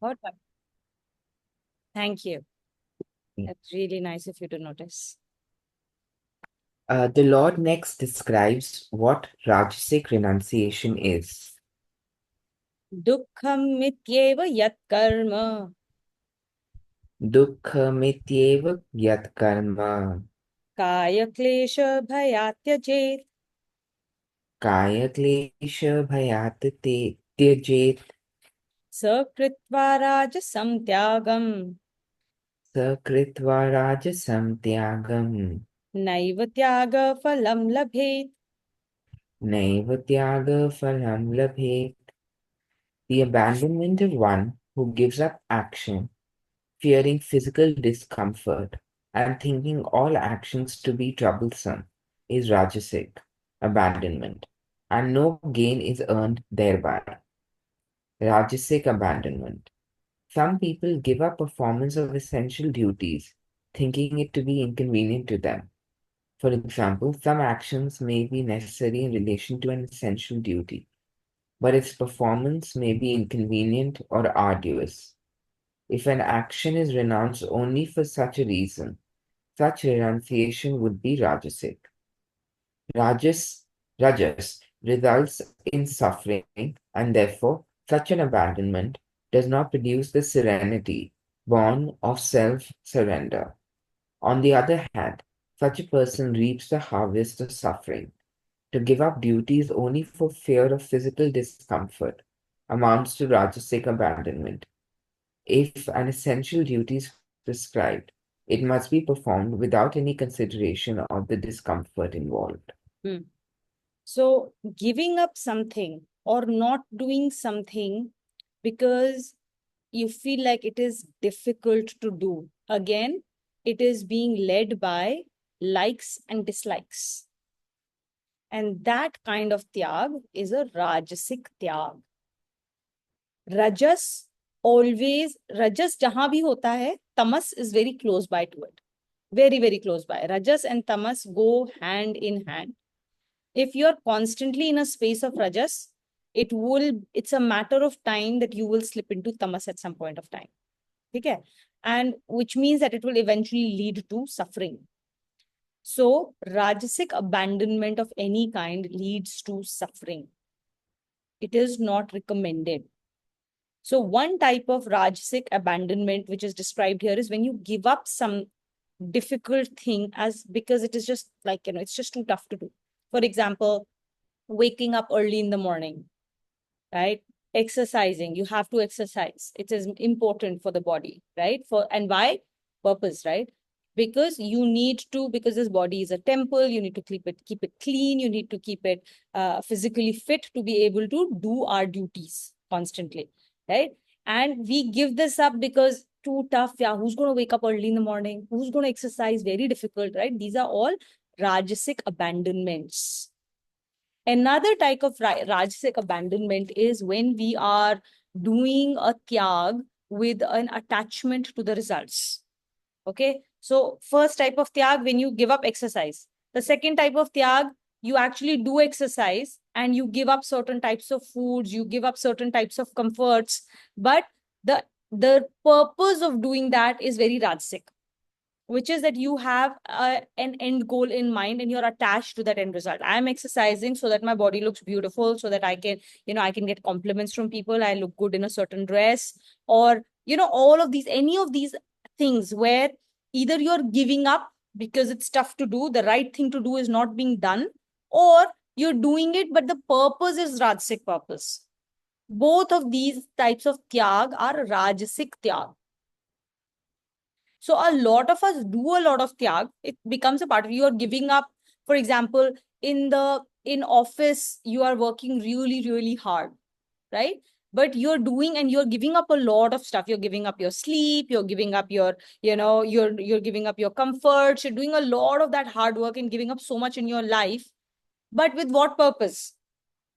What? Thank you. Yeah. That's really nice of you to notice. The Lord next describes what Rajasic renunciation is. Dukkham mityeva yat karma Dukkhamityeva yat karma kaya klesha bhayat tyajet kaya klesha bhayat tyajet sakritva rajasam tyagam sakritva rajasam tyagam naiva tyaga phalam labhet. naiva tyaga phalam labhet. The abandonment of one who gives up action, fearing physical discomfort, and thinking all actions to be troublesome is Rajasic abandonment, and no gain is earned thereby. Rajasic abandonment. Some people give up performance of essential duties, thinking it to be inconvenient to them. For example, some actions may be necessary in relation to an essential duty, but its performance may be inconvenient or arduous. If an action is renounced only for such a reason, such renunciation would be Rajasic. Rajas results in suffering, and therefore such an abandonment does not produce the serenity born of self-surrender. On the other hand, such a person reaps the harvest of suffering. To give up duties only for fear of physical discomfort amounts to Rajasic abandonment. If an essential duty is prescribed, it must be performed without any consideration of the discomfort involved. Hmm. So giving up something or not doing something because you feel like it is difficult to do. Again, it is being led by likes and dislikes. And that kind of tyag is a rajasic tyag. Rajas always, Rajas jahan bhi hota hai, tamas is very close by to it. Very, very close by. Rajas and tamas go hand in hand. If you're constantly in a space of Rajas, it's a matter of time that you will slip into tamas at some point of time. Okay? And which means that it will eventually lead to suffering. So, Rajasic abandonment of any kind leads to suffering. It is not recommended. So, one type of Rajasic abandonment, which is described here, is when you give up some difficult thing as because it is just like, it's just too tough to do. For example, waking up early in the morning, right? Exercising, you have to exercise. It is important for the body, right? And why? Purpose, right? Because you need to, because this body is a temple, you need to keep it clean, you need to keep it physically fit to be able to do our duties constantly, right? And we give this up because too tough. Yeah, who's going to wake up early in the morning? Who's going to exercise? Very difficult, right? These are all rajasic abandonments. Another type of Rajasic abandonment is when we are doing a tyag with an attachment to the results. Okay. So, first type of tyag, when you give up exercise. The second type of tyag, you actually do exercise and you give up certain types of foods, you give up certain types of comforts, but the purpose of doing that is very Rajasic, which is that you have an end goal in mind and you're attached to that end result. I'm exercising so that my body looks beautiful, so that I can, I can get compliments from people, I look good in a certain dress, or, all of these, any of these things where either you're giving up because it's tough to do, the right thing to do is not being done, or you're doing it, but the purpose is Rajasic purpose. Both of these types of tyag are Rajasic tyag. So a lot of us do a lot of tyag. It becomes a part of you are giving up. For example, in office, you are working really, really hard, right? But you're doing and you're giving up a lot of stuff. You're giving up your sleep, you're giving up your, you're giving up your comforts, you're doing a lot of that hard work and giving up so much in your life. But with what purpose?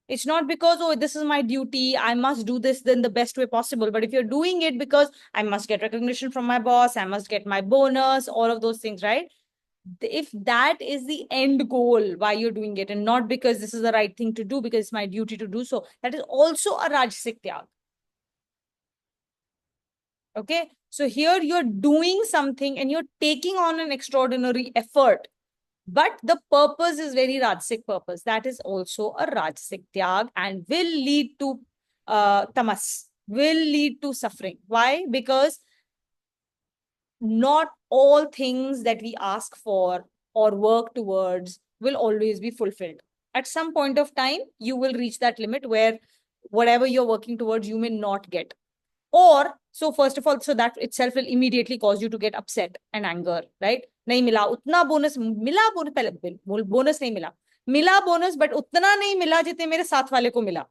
It's not because, oh, this is my duty, I must do this in the best way possible. But if you're doing it because I must get recognition from my boss, I must get my bonus, all of those things, right? If that is the end goal why you're doing it and not because this is the right thing to do, because it's my duty to do so, that is also a Rajasic tyag. Okay, so here you're doing something and you're taking on an extraordinary effort, but the purpose is very rajasic purpose. That is also a rajasic tyag and will lead to tamas, will lead to suffering. Why? Because not all things that we ask for or work towards will always be fulfilled. At some point of time, you will reach that limit where whatever you're working towards, you may not get. Or, so first of all, so that itself will immediately cause you to get upset and anger, right? नहीं मिला उतना bonus, मिला bonus, पहले bonus नहीं मिला, मिला bonus but उतना नहीं मिला जितने मेरे साथ वाले को मिला,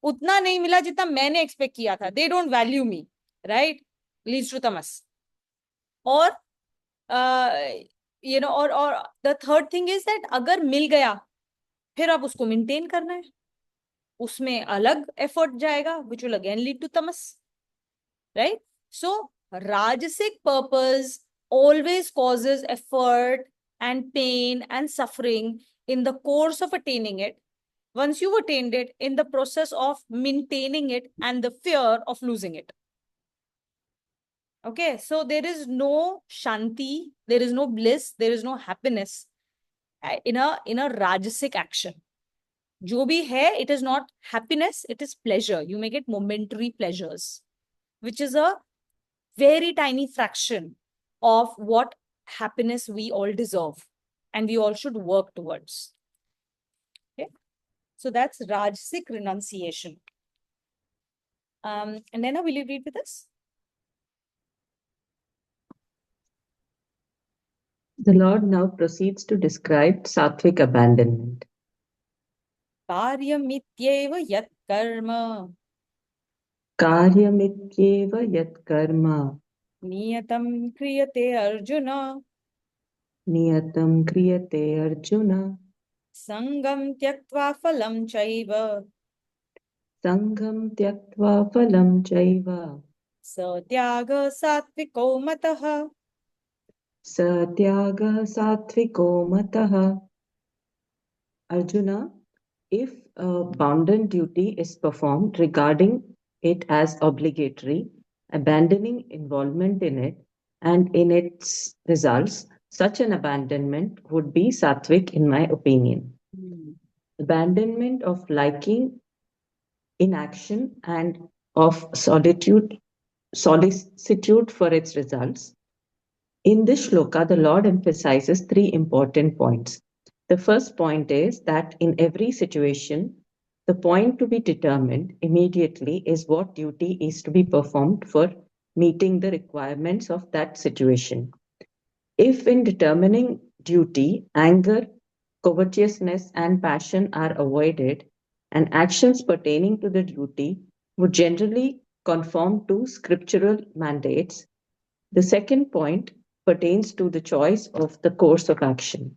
उतना नहीं मिला जितना मैंने एक्सपेक्ट किया था. They don't value me, right? Leads to tamas. और और the third thing is that अगर मिल गया फिर अब उसको मेंटेन करना है, उसमें अलग एफर्ट जाएगा, which will again lead to tamas, right? So rajasic purpose always causes effort and pain and suffering in the course of attaining it. Once you've attained it, in the process of maintaining it and the fear of losing it. Okay, so there is no shanti, there is no bliss, there is no happiness in a rajasic action. जो भी है, it is not happiness, it is pleasure. You may get momentary pleasures, which is a very tiny fraction of what happiness we all deserve and we all should work towards. Okay, so that's rajasic renunciation. And then will you read with us? The Lord now proceeds to describe sattvic abandonment. Karyamityeva yat karma Karyamityeva yat karma niyatam kriyate arjuna niyatam kriyate arjuna sangam tyaktva phalam chaiva sangham tyaktva phalam chaiva satyaga satviko matah. satyaga satviko matah. Arjuna, if a bounden duty is performed regarding it as obligatory, abandoning involvement in it and in its results, such an abandonment would be sattvic in my opinion. Abandonment of liking inaction and of solicitude for its results. In this shloka, the Lord emphasizes three important points. The first point is that in every situation, the point to be determined immediately is what duty is to be performed for meeting the requirements of that situation. If in determining duty, anger, covetousness, and passion are avoided, and actions pertaining to the duty would generally conform to scriptural mandates, the second point pertains to the choice of the course of action.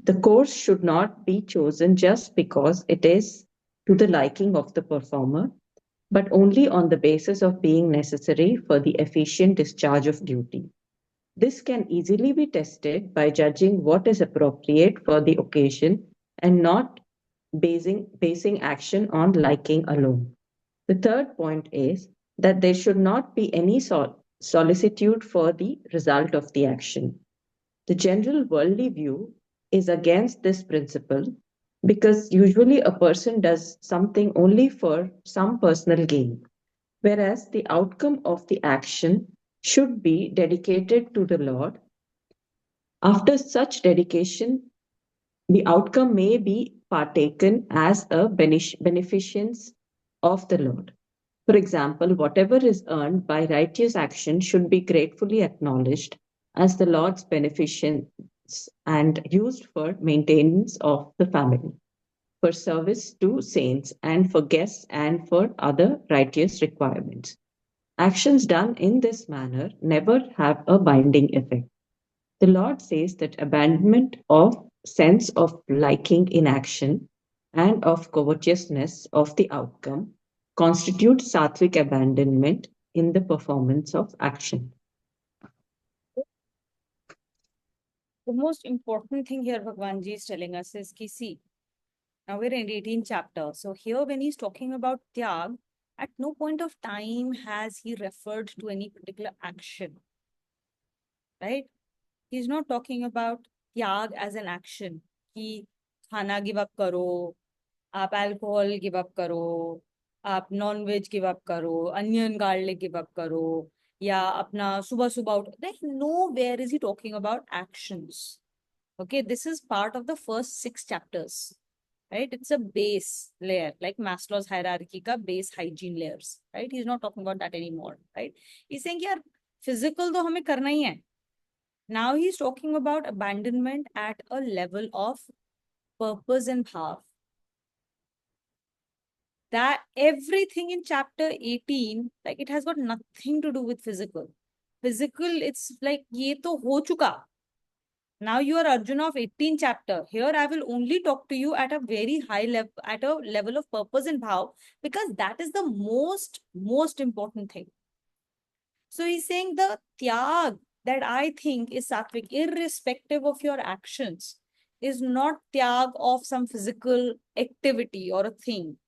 The course should not be chosen just because it is to the liking of the performer, but only on the basis of being necessary for the efficient discharge of duty. This can easily be tested by judging what is appropriate for the occasion and not basing action on liking alone. The third point is that there should not be any solicitude for the result of the action. The general worldly view is against this principle because usually a person does something only for some personal gain, whereas the outcome of the action should be dedicated to the Lord. After such dedication, the outcome may be partaken as a beneficence of the Lord. For example, whatever is earned by righteous action should be gratefully acknowledged as the Lord's beneficence and used for maintenance of the family, for service to saints, and for guests, and for other righteous requirements. Actions done in this manner never have a binding effect. The Lord says that abandonment of sense of liking in action and of covetousness of the outcome constitutes sattvic abandonment in the performance of action. The most important thing here Bhagwan Ji is telling us is ki see, now we're in 18th chapter. So here when he's talking about tyag, At no point of time has he referred to any particular action, right? He's not talking about त्याग as an action. कि खाना give up करो, आप alcohol give up करो, आप non-veg give up करो, onion garlic give up करो, या अपना सुबह सुबह उठ. Like nowhere is he talking about actions. Okay, this is part of the first 6 chapters. Right? It's a base layer, like Maslow's hierarchy ka base hygiene layers, right? He's not talking about that anymore, right? He's saying, yaar, physical to hame karna hi hai. Now he's talking about abandonment at a level of purpose and bhav. That everything in chapter 18, like it has got nothing to do with physical. Physical, it's like, ye to ho chuka. Now you are Arjuna of 18th chapter. Here I will only talk to you at a very high level, at a level of purpose and bhav, because that is the most important thing. So he's saying the tyag that I think is sattvic, irrespective of your actions, is not tyag of some physical activity or a thing.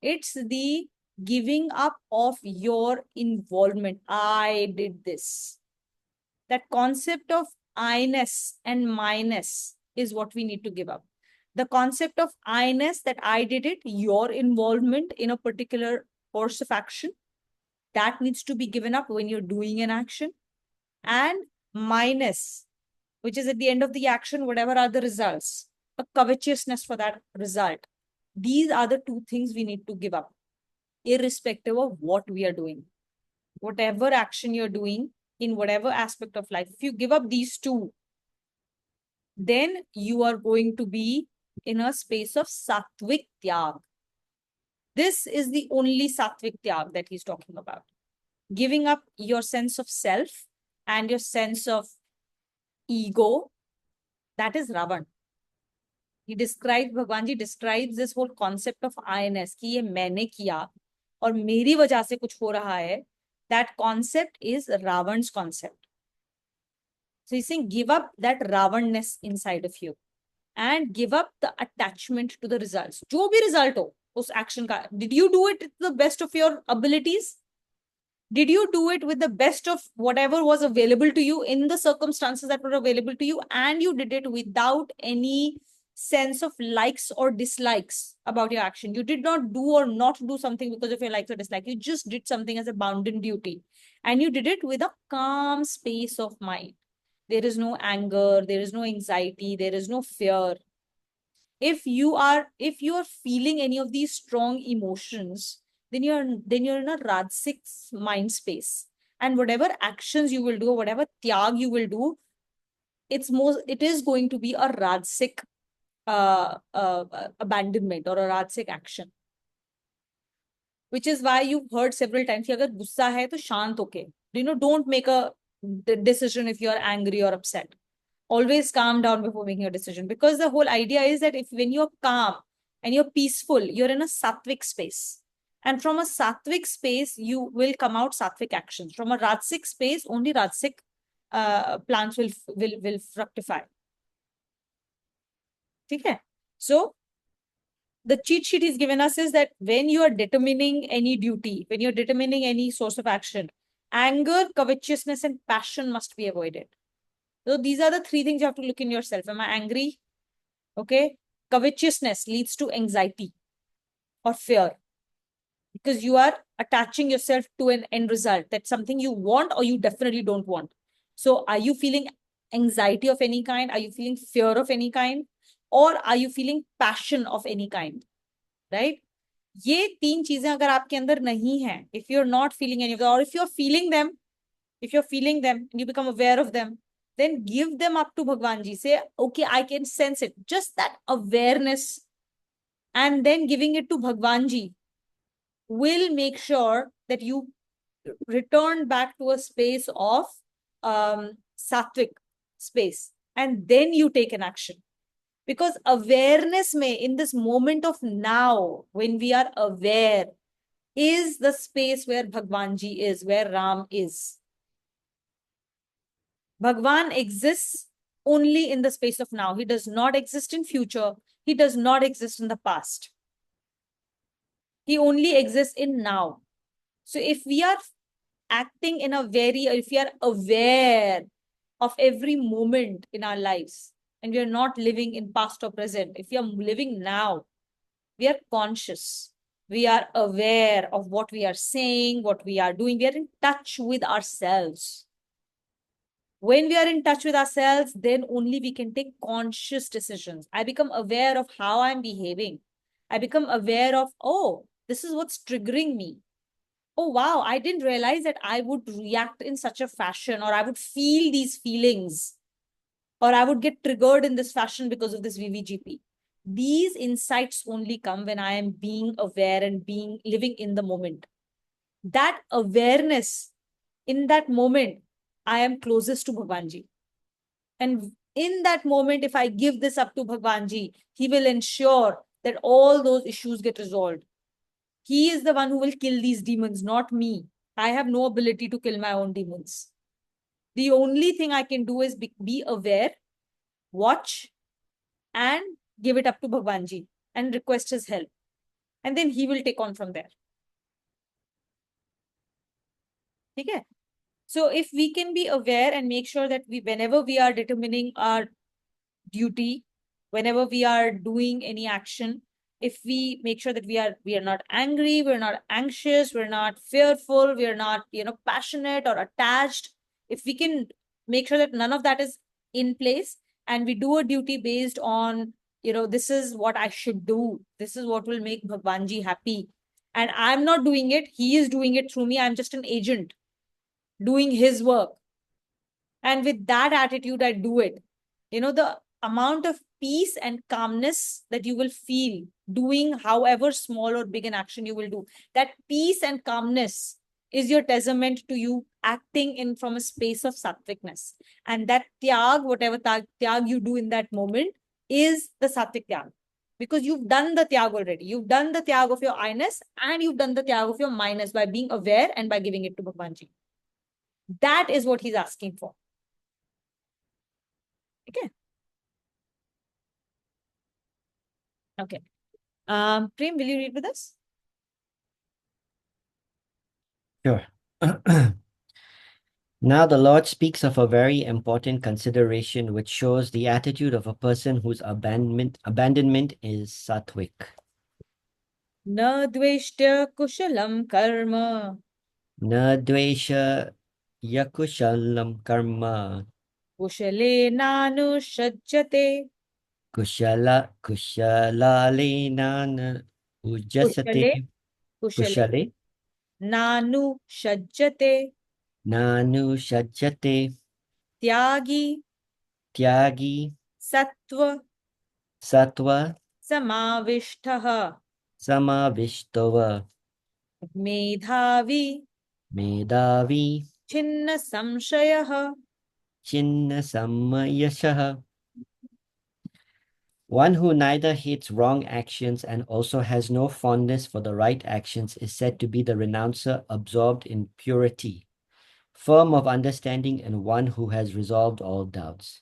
It's the giving up of your involvement. I did this. That concept of I-ness and my-ness is what we need to give up. The concept of I-ness, that I did it, your involvement in a particular course of action, that needs to be given up when you're doing an action. And my-ness, which is at the end of the action, whatever are the results, a covetousness for that result. These are the 2 things we need to give up, irrespective of what we are doing. Whatever action you're doing, in whatever aspect of life, if you give up these 2, then you are going to be in a space of sattvic tyag. This is the only sattvic tyag that he's talking about. Giving up your sense of self and your sense of ego. That is Ravan. Bhagwan ji describes this whole concept of I-ness, कि ये मैंने किया और मेरी वजह से कुछ हो रहा है. That concept is Ravan's concept. So he's saying, give up that Ravanness inside of you and give up the attachment to the results. जो भी result हो उस action का, did you do it to the best of your abilities? Did you do it with the best of whatever was available to you in the circumstances that were available to you, and you did it without any sense of likes or dislikes about your action? You did not do or not do something because of your likes or dislikes. You just did something as a bounden duty, and you did it with a calm space of mind. There is no anger, there is no anxiety, there is no fear. If you are feeling any of these strong emotions, then you're in a Rajasic mind space. And whatever actions you will do, whatever tyag you will do, it is going to be a Rajasic abandonment or a Rajasic action. Which is why you've heard several times, कि अगर गुस्सा है तो शांत होके, don't make a decision if you're angry or upset. Always calm down before making a decision, because the whole idea is that when you're calm and you're peaceful, you're in a sattvic space. And from a sattvic space, you will come out sattvic actions. From a Rajasic space, only Rajasic plants will fructify. Okay? So, the cheat sheet he's given us is that when you are determining any duty, when you're determining any source of action, anger, covetousness, and passion must be avoided. So these are the 3 things you have to look in yourself. Am I angry? Okay. Covetousness leads to anxiety or fear, because you are attaching yourself to an end result. That's something you want or you definitely don't want. So are you feeling anxiety of any kind? Are you feeling fear of any kind? Or are you feeling passion of any kind? Right? ये 3 चीजें अगर आपके अंदर नहीं है, if you're not feeling any of them, or if you're feeling them and you become aware of them, then give them up to Bhagwan ji. Say, okay, I can sense it. Just that awareness, and then giving it to Bhagwan ji will make sure that you return back to a space of sattvic space, and then you take an action. Because awareness in this moment of now, when we are aware, is the space where Bhagwan ji is, where Ram is. Bhagwan exists only in the space of now. He does not exist in future. He does not exist in the past. He only exists in now. So if we are acting in a very, if we are aware of every moment in our lives, and we are not living in past or present, if we are living now, we are conscious. We are aware of what we are saying, what we are doing. We are in touch with ourselves. When we are in touch with ourselves, then only we can take conscious decisions. I become aware of how I'm behaving. I become aware of, oh, this is what's triggering me. Oh, wow, I didn't realize that I would react in such a fashion, or I would feel these feelings, or I would get triggered in this fashion because of this VVGP. These insights only come when I am being aware and being living in the moment. That awareness in that moment, I am closest to Bhagwanji. And in that moment, if I give this up to Bhagwanji, he will ensure that all those issues get resolved. He is the one who will kill these demons, not me. I have no ability to kill my own demons. The only thing I can do is be aware, watch, and give it up to Bhagwanji and request his help. And then he will take on from there. Okay? So if we can be aware and make sure that whenever we are determining our duty, whenever we are doing any action, if we make sure that we are not angry, we're not anxious, we're not fearful, we're not passionate or attached, if we can make sure that none of that is in place, and we do a duty based on this is what I should do, this is what will make Bhagwanji happy, and I'm not doing it, he is doing it through me, I'm just an agent doing his work, and with that attitude I do it, the amount of peace and calmness that you will feel doing however small or big an action you will do, that peace and calmness is your testament to you acting in from a space of sattvicness. And that tyag, whatever tyag you do in that moment, is the sattvic tyag, because you've done the tyag already. You've done the tyag of your I-ness, and you've done the tyag of your minus by being aware and by giving it to Bhagwanji. That is what he's asking for. Okay. Okay. Prem, will you read with us? Sure. Now the Lord speaks of a very important consideration which shows the attitude of a person whose abandonment is sattvic. Na dveshtya kushalam karma. Na dvesha yakushalam karma. Kushale nanu shajjate. Kushalale nana ujasate. Kushale Nanu shajjate. nanu shajjate. Tyagi Tyagi sattva sattva samavishtaha. samavishtava. Medhavi Medavi chinna samshayaha. chinna sammayashaha. One who neither hates wrong actions and also has no fondness for the right actions is said to be the renouncer absorbed in purity, firm of understanding, and one who has resolved all doubts.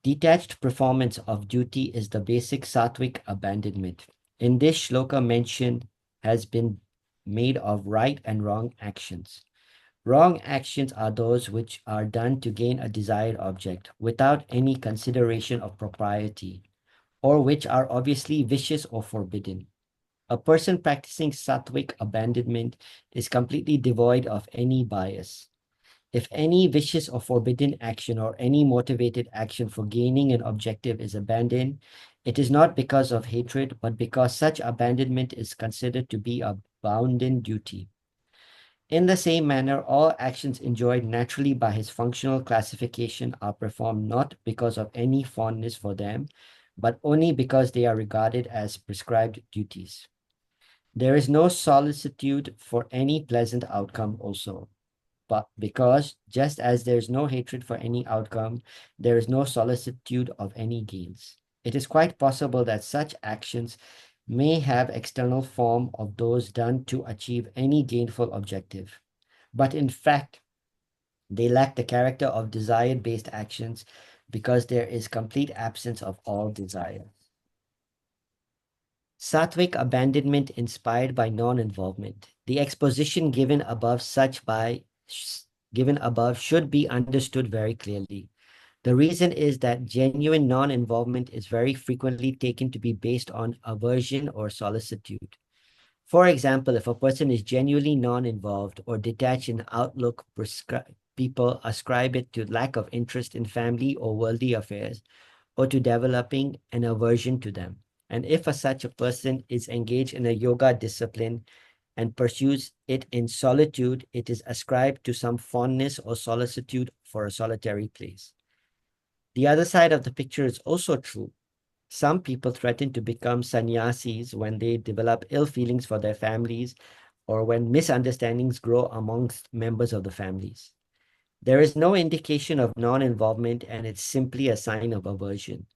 Detached performance of duty is the basic sattvic abandonment. In this shloka, mention has been made of right and wrong actions. Wrong actions are those which are done to gain a desired object without any consideration of propriety, or which are obviously vicious or forbidden. A person practicing sattvic abandonment is completely devoid of any bias. If any vicious or forbidden action or any motivated action for gaining an objective is abandoned, it is not because of hatred, but because such abandonment is considered to be a bounden duty. In the same manner, all actions enjoyed naturally by his functional classification are performed not because of any fondness for them, but only because they are regarded as prescribed duties. There is no solicitude for any pleasant outcome also, but because just as there is no hatred for any outcome, there is no solicitude of any gains. It is quite possible that such actions may have external form of those done to achieve any gainful objective, but in fact, they lack the character of desire-based actions because there is complete absence of all desire. Sattvic abandonment inspired by non-involvement. The exposition given above should be understood very clearly. The reason is that genuine non-involvement is very frequently taken to be based on aversion or solicitude. For example, if a person is genuinely non-involved or detached in outlook, people ascribe it to lack of interest in family or worldly affairs, or to developing an aversion to them. And if such a person is engaged in a yoga discipline and pursues it in solitude, it is ascribed to some fondness or solicitude for a solitary place. The other side of the picture is also true. Some people threaten to become sannyasis when they develop ill feelings for their families or when misunderstandings grow amongst members of the families. There is no indication of non-involvement, and it's simply a sign of aversion.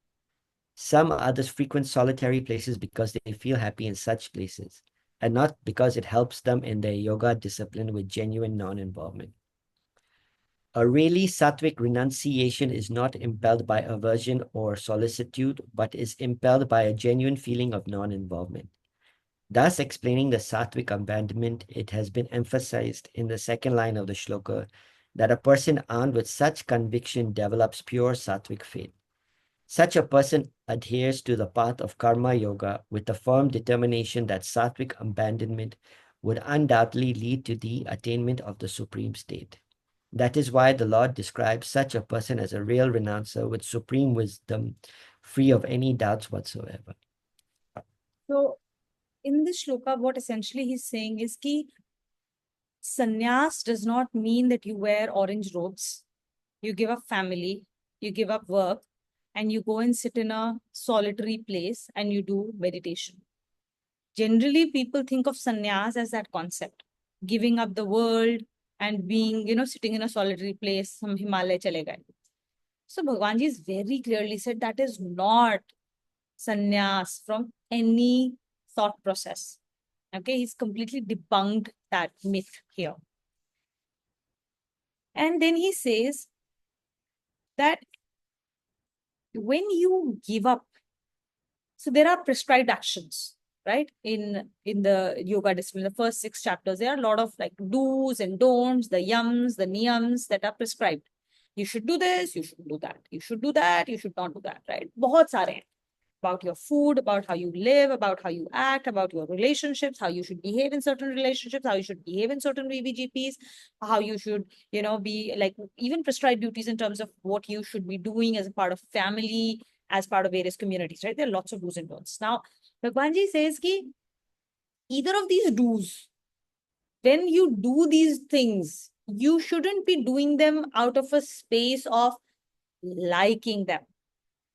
Some others frequent solitary places because they feel happy in such places, and not because it helps them in their yoga discipline with genuine non-involvement. A really sattvic renunciation is not impelled by aversion or solicitude, but is impelled by a genuine feeling of non-involvement. Thus explaining the sattvic abandonment, it has been emphasized in the second line of the shloka that a person armed with such conviction develops pure sattvic faith. Such a person adheres to the path of karma yoga with a firm determination that sattvic abandonment would undoubtedly lead to the attainment of the supreme state. That is why the Lord describes such a person as a real renouncer with supreme wisdom, free of any doubts whatsoever. So in this shloka, what essentially he's saying is ki sannyas does not mean that you wear orange robes, you give up family, you give up work, and you go and sit in a solitary place and you do meditation. Generally, people think of sannyas as that concept, giving up the world and being, sitting in a solitary place, some Himalaya chale gaye. So Bhagwan Ji is very clearly said that is not sannyas from any thought process. Okay, he's completely debunked that myth here. And then he says that when you give up, so there are prescribed actions, right? In the yoga discipline, the first 6 chapters, there are a lot of like do's and don'ts, the yams, the niyams that are prescribed. You should do this, you should do that. You should do that, you should not do that, right? Bahut sare hain. About your food, about how you live, about how you act, about your relationships, how you should behave in certain relationships, how you should behave in certain VVGPs, how you should, be like even prescribed duties in terms of what you should be doing as a part of family, as part of various communities, right? There are lots of do's and don'ts. Now, Bhagwan Ji says ki either of these do's, when you do these things, you shouldn't be doing them out of a space of liking them.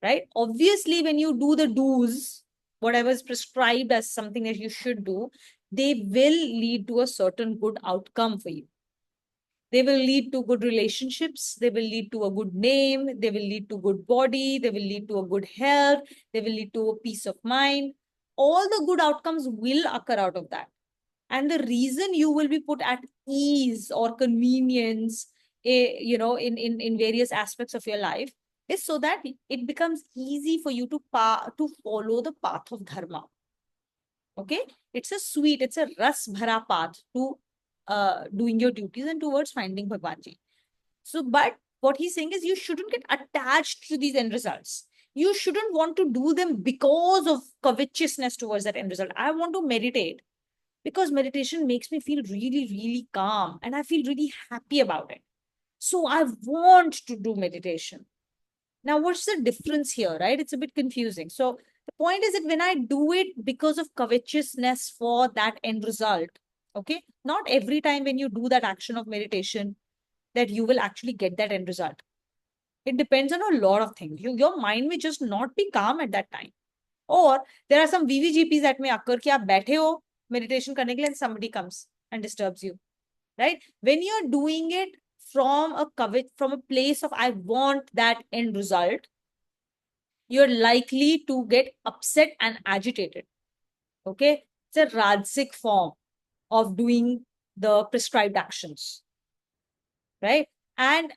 Right? Obviously, when you do the do's, whatever is prescribed as something that you should do, they will lead to a certain good outcome for you. They will lead to good relationships. They will lead to a good name. They will lead to good body. They will lead to a good health. They will lead to a peace of mind. All the good outcomes will occur out of that. And the reason you will be put at ease or convenience, in various aspects of your life is so that it becomes easy for you to follow the path of dharma. Okay, it's a ras bhara path to doing your duties and towards finding Bhagwan Ji. So, but what he's saying is you shouldn't get attached to these end results. You shouldn't want to do them because of covetousness towards that end result. I want to meditate because meditation makes me feel really, really calm and I feel really happy about it. So I want to do meditation. Now, what's the difference here, right? It's a bit confusing. So the point is that when I do it because of covetousness for that end result, okay, not every time when you do that action of meditation that you will actually get that end result. It depends on a lot of things. Your mind may just not be calm at that time. Or there are some VVGPs that may occur कि आप बैठे हो meditation करने के लिए and somebody comes and disturbs you, right? When you're doing it from a place of I want that end result, you're likely to get upset and agitated. Okay, it's a rajasic form of doing the prescribed actions, right? And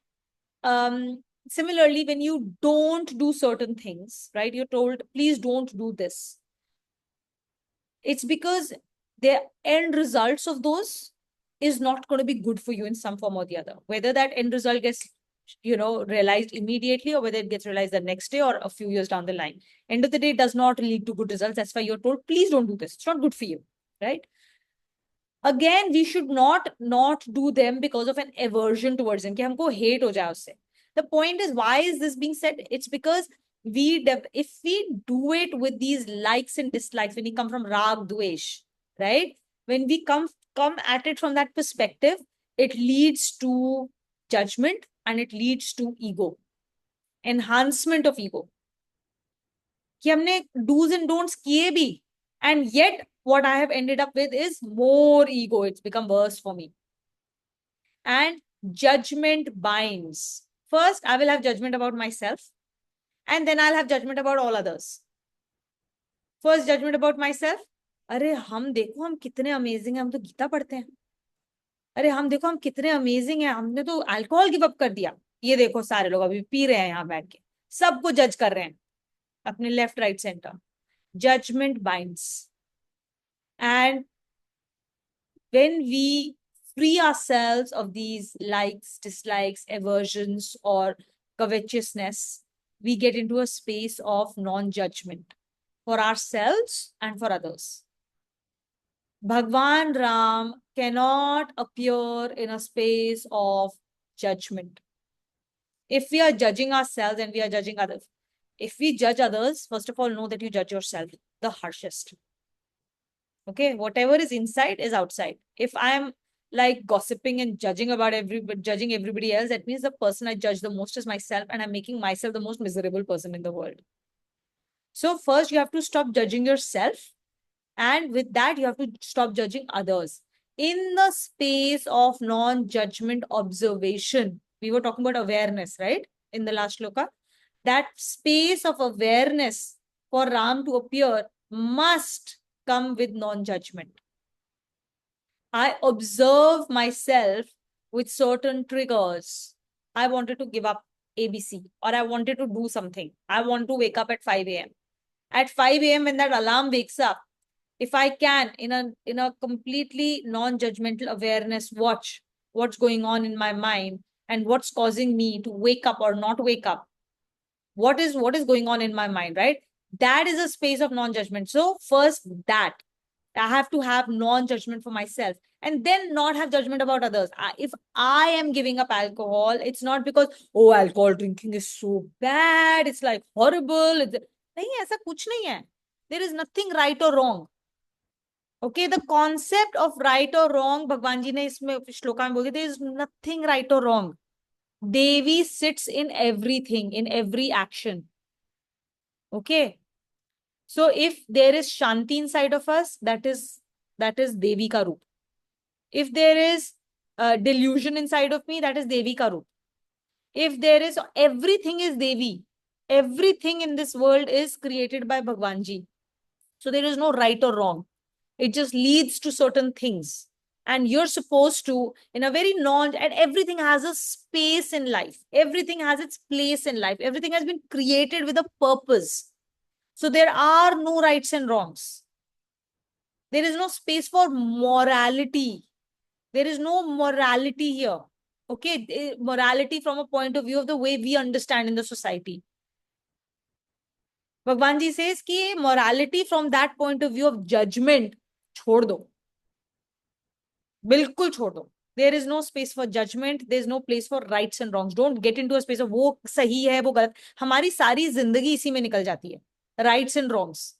similarly, when you don't do certain things, right? You're told, please don't do this. It's because the end results of those is not going to be good for you in some form or the other. Whether that end result gets, realized immediately, or whether it gets realized the next day or a few years down the line. End of the day, it does not lead to good results. That's why you're told, please don't do this. It's not good for you, right? Again, we should not do them because of an aversion towards them. कि हमको hate हो जाए उससे. The point is, why is this being said? It's because if we do it with these likes and dislikes, when we come from rag, dvesh, right? When we come at it from that perspective, it leads to judgment and it leads to ego, enhancement of ego. कि हमने do's and don'ts किए भी, and yet what I have ended up with is more ego. It's become worse for me. And judgment binds. First, I will have judgment about myself, and then I'll have judgment about all others. First, judgment about myself. अरे हम देखो हम कितने amazing हैं, हम तो गीता पढ़ते हैं. अरे हम देखो हम कितने अमेजिंग हैं, हमने तो अल्कोहल गिव अप कर दिया. ये देखो सारे लोग अभी पी रहे हैं यहाँ बैठ के, सबको जज कर रहे हैं अपने left right centre. Judgment binds. And when we free ourselves of these likes, dislikes, aversions, or covetousness, we get into a space of non-judgment for ourselves and for others. Bhagwan Ram cannot appear in a space of judgment. If we are judging ourselves and we are judging others, if we judge others, first of all, know that you judge yourself the harshest. Okay, whatever is inside is outside. If I am like gossiping and judging everybody else, that means the person I judge the most is myself, and I'm making myself the most miserable person in the world. So first you have to stop judging yourself, and with that you have to stop judging others. In the space of non-judgment observation, we were talking about awareness, right? In the last shloka, that space of awareness for Ram to appear must come with non-judgment. I observe myself with certain triggers. I wanted to give up ABC, or I wanted to do something. I want to wake up at 5 a.m. At 5 a.m. when that alarm wakes up, if I can, in a completely non-judgmental awareness, watch what's going on in my mind and what's causing me to wake up or not wake up. What is going on in my mind, right? That is a space of non-judgment. So first that, I have to have non-judgment for myself, and then not have judgment about others. If I am giving up alcohol, it's not because, oh, alcohol drinking is so bad, it's like horrible. नहीं, ऐसा कुछ नहीं है. There is nothing right or wrong. Okay, the concept of right or wrong, भगवान जी ने इसमें श्लोका में बोले, there is nothing right or wrong. Devi sits in everything, in every action. Okay. So if there is Shanti inside of us, that is Devi ka roop. If there is delusion inside of me, that is Devi ka roop. If there is, everything is Devi. Everything in this world is created by Bhagwan Ji. So there is no right or wrong. It just leads to certain things. And you're supposed to, in a very and everything has a space in life. Everything has its place in life. Everything has been created with a purpose. So there are no rights and wrongs. There is no space for morality. There is no morality here. Okay, morality from a point of view of the way we understand in the society. Bhagwan Ji says कि morality from that point of view of judgment, छोड़ दो. बिल्कुल छोड़ दो. There is no space for judgment. There is no place for rights and wrongs. Don't get into a space of वो सही है, वो गलत. हमारी सारी जिंदगी इसी में निकल जाती है. Rights and wrongs.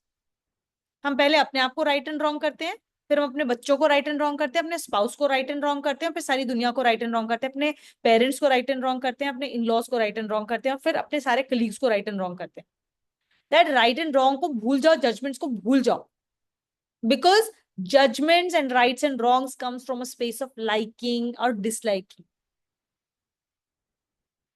हम पहले अपने आप को right and wrong करते हैं, फिर हम अपने बच्चों को right and wrong करते हैं, अपने spouse को right and wrong करते हैं, फिर सारी दुनिया को right and wrong करते हैं, अपने parents को right and wrong करते हैं, अपने in-laws को right and wrong करते हैं, और फिर अपने सारे colleagues को right and wrong करते हैं. That right and wrong को भूल जाओ, judgments को भूल जाओ. Because judgments and rights and wrongs comes from a space of liking or disliking.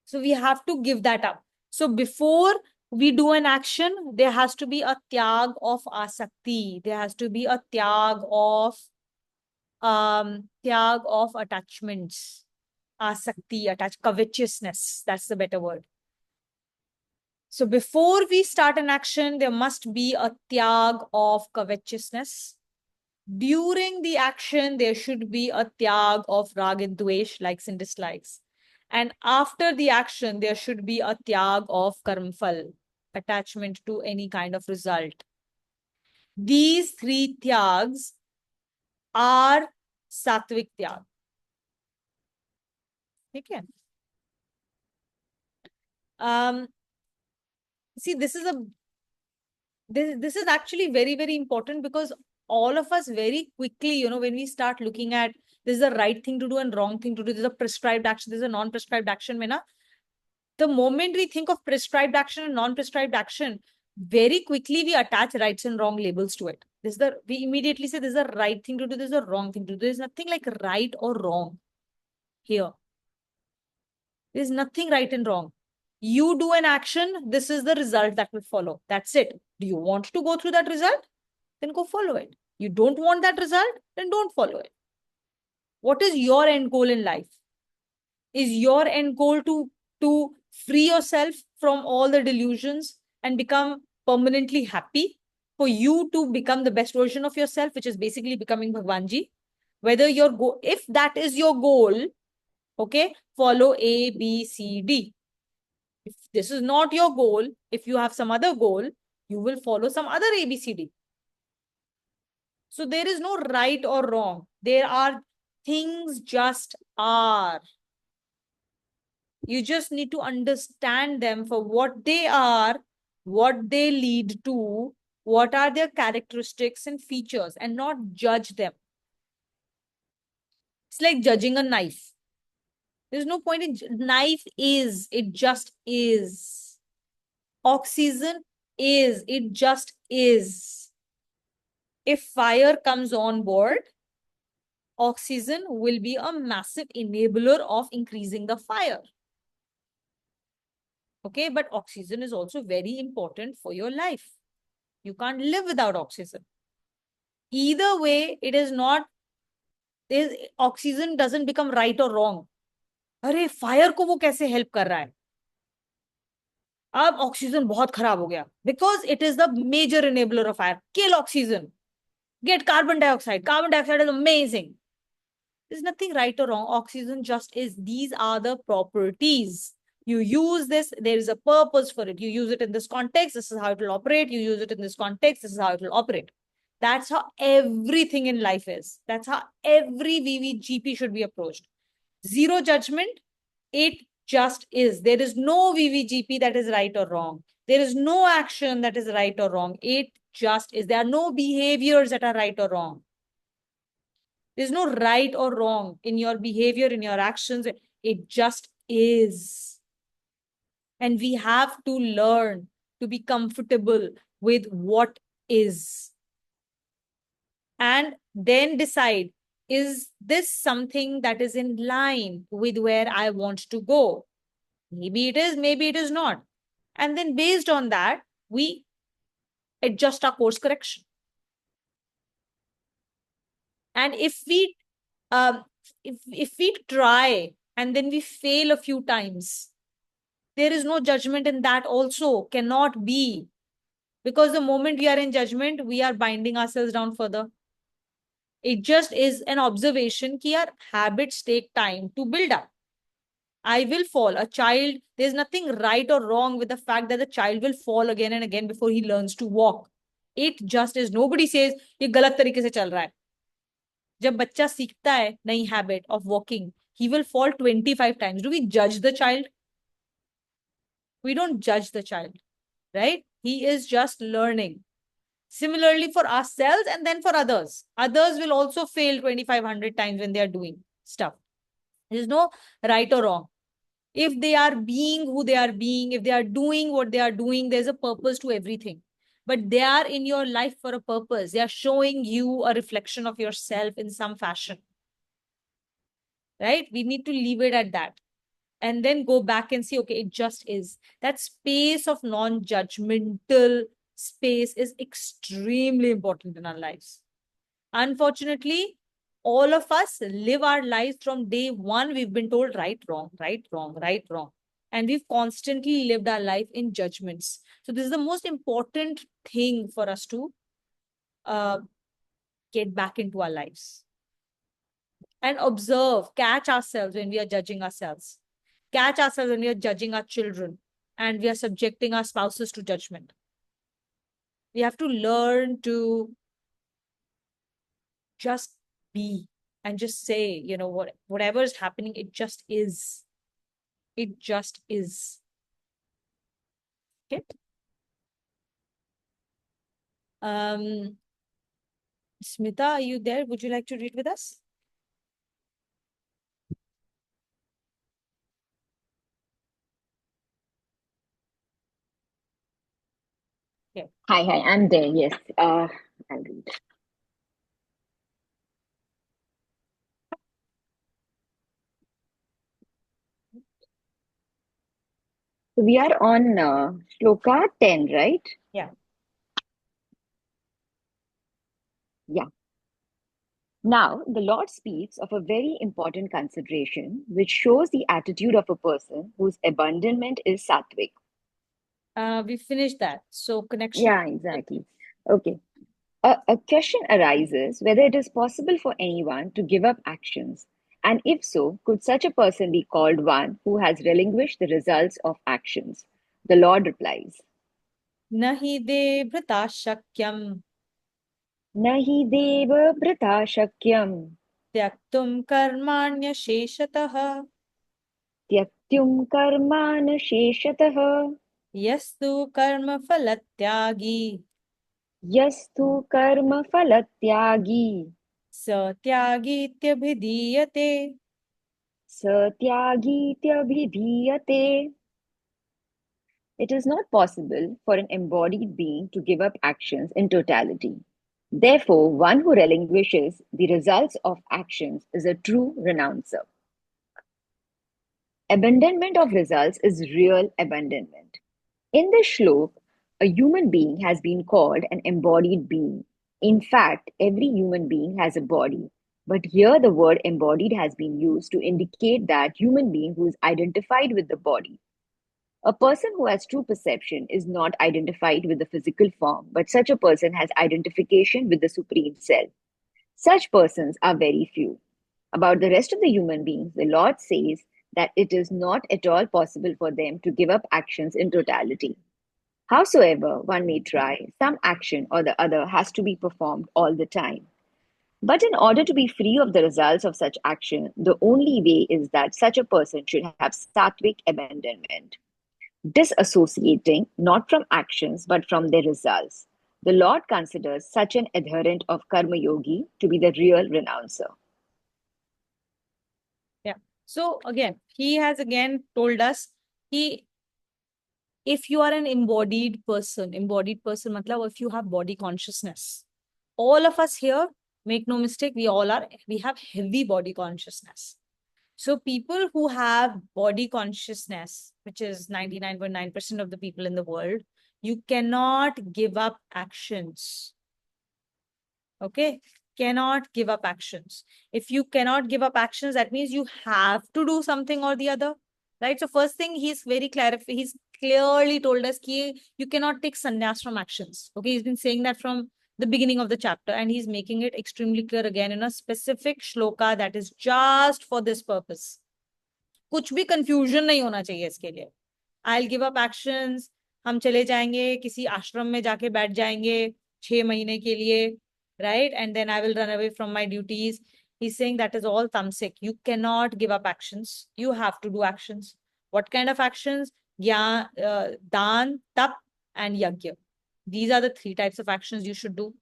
So we have to give that up. So before we do an action, there has to be a tyag of asakti. There has to be a tyag of attachments. Asakti, covetousness. That's the better word. So before we start an action, there must be a tyag of covetousness. During the action, there should be a tyag of rag and dvesh, likes and dislikes. And after the action, there should be a tyag of karmfal, attachment to any kind of result. These three tyags are sattvic tyag. Okay. See, this is actually very, very important, because all of us very quickly, when we start looking at this is the right thing to do and wrong thing to do, this is a prescribed action, this is a non-prescribed action. The moment we think of prescribed action and non-prescribed action, very quickly we attach rights and wrong labels to it. We immediately say this is the right thing to do, this is the wrong thing to do. There's nothing like right or wrong here. There's nothing right and wrong. You do an action, this is the result that will follow. That's it. Do you want to go through that result? Then go follow it. You don't want that result? Then don't follow it. What is your end goal in life? Is your end goal to free yourself from all the delusions and become permanently happy? For you to become the best version of yourself, which is basically becoming Bhagwanji? Whether your goal, if that is your goal, okay, follow A, B, C, D. If this is not your goal, if you have some other goal, you will follow some other A, B, C, D. So there is no right or wrong. There are things just are. You just need to understand them for what they are, what they lead to, what are their characteristics and features, and not judge them. It's like judging a knife. There's no point in knife is, it just is. Oxygen is, it just is. If fire comes on board, oxygen will be a massive enabler of increasing the fire. Okay, but oxygen is also very important for your life. You can't live without oxygen. Either way, it is not, oxygen doesn't become right or wrong. अरे fire को वो कैसे help कर रहा है? अब oxygen बहुत खराब हो गया, because it is the major enabler of fire. Kill oxygen, get carbon dioxide. Carbon dioxide is amazing. There's nothing right or wrong. Oxygen just is. These are the properties. You use this, there is a purpose for it. You use it in this context, this is how it will operate. You use it in this context, this is how it will operate. That's how everything in life is. That's how every VVGP should be approached. Zero judgment. It just is. There is no VVGP that is right or wrong. There is no action that is right or wrong. It just is. There are no behaviors that are right or wrong. There's no right or wrong in your behavior, in your actions. It just is. And we have to learn to be comfortable with what is. And then decide, is this something that is in line with where I want to go? Maybe it is, maybe it is not. And then based on that, we adjust our course correction. And if we try and then we fail a few times, there is no judgment in that also, cannot be. Because the moment we are in judgment, we are binding ourselves down further. It just is an observation that our habits take time to build up. I will fall. A child, there's nothing right or wrong with the fact that the child will fall again and again before he learns to walk. It just is. Nobody says, ये गलत तरीके से चल रहा है. जब बच्चा सीखता है नई habit of walking, he will fall 25 times. Do we judge the child? We don't judge the child, right? He is just learning. Similarly for ourselves and then for others. Others will also fail 2,500 times when they are doing stuff. There's no right or wrong. If they are being who they are being, if they are doing what they are doing, there's a purpose to everything. But they are in your life for a purpose. They are showing you a reflection of yourself in some fashion. Right? We need to leave it at that. And then go back and see, okay, it just is. That space of non-judgmental space is extremely important in our lives. Unfortunately, all of us live our lives from day one. We've been told right, wrong, right, wrong, right, wrong. and we've constantly lived our life in judgments. So this is the most important thing for us to get back into our lives and observe, catch ourselves when we are judging ourselves, catch ourselves when we are judging our children and we are subjecting our spouses to judgment. We have to learn to just be and just say, you know, whatever is happening, it just is. It just is. Okay. Smita, are you there? Would you like to read with us? Yeah. Hi, I'm there. Yes. I'll read. So we are on Shloka 10, right? Yeah. Yeah. Now, the Lord speaks of a very important consideration which shows the attitude of a person whose abandonment is sattvic. We finished that. So connection. Yeah, exactly. Okay. A question arises whether it is possible for anyone to give up actions, and if so, could such a person be called one who has relinquished the results of actions? The Lord replies, Nahi de bhrata shakyam न हि देव भृता शक्यं tyaktum karmanya sheshatah त्यक्तुं कर्मान् शेषतः yastu karma phalatyagi यस्तु कर्मफलत्यागी satyagityabhidiyate. स त्यागीत्यभिधीयते. It is not possible for an embodied being to give up actions in totality. Therefore, one who relinquishes the results of actions is a true renouncer. Abandonment of results is real abandonment. In this shlok, a human being has been called an embodied being. In fact, every human being has a body, but here the word embodied has been used to indicate that human being who is identified with the body. A person who has true perception is not identified with the physical form, but such a person has identification with the Supreme Self. Such persons are very few. About the rest of the human beings, the Lord says that it is not at all possible for them to give up actions in totality. Howsoever one may try, some action or the other has to be performed all the time. But in order to be free of the results of such action, the only way is that such a person should have sattvic abandonment, disassociating not from actions but from their results. The Lord considers such an adherent of Karma Yogi to be the real renouncer. Yeah. So again, he has again told us if you are an embodied person matlab if you have body consciousness, all of us here, make no mistake, we have heavy body consciousness. So people who have body consciousness, which is 99.9% of the people in the world, you cannot give up actions. Okay? Cannot give up actions. If you cannot give up actions, that means you have to do something or the other. Right? So first thing, he's clearly told us that you cannot take sannyas from actions. Okay, he's been saying that from the beginning of the chapter, and he's making it extremely clear again in a specific shloka that is just for this purpose. कुछ भी confusion नहीं होना चाहिए इसके लिए. I'll give up actions. हम चले जाएंगे किसी आश्रम में जाके बैठ जाएंगे 6 महीने के लिए, right? And then I will run away from my duties. He's saying that is all tamasic. You cannot give up actions. You have to do actions. What kind of actions? Dan, tap, and yagya. These are the 3 types of actions you should do,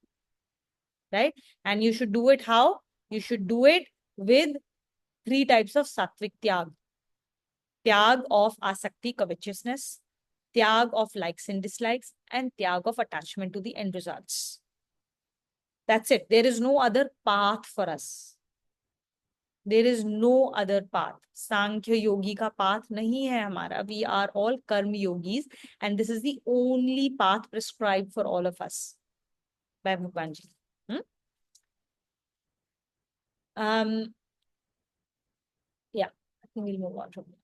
right? And you should do it how? You should do it with 3 types of sattvic tyag. Tyag of asakti, covetousness, tyag of likes and dislikes, and tyag of attachment to the end results. That's it. There is no other path for us. There is no other path. Sankhya yogi ka path nahi hai hamara. We are all karma yogis, and this is the only path prescribed for all of us by Bhagwan Ji. Yeah, I think we'll move on from here.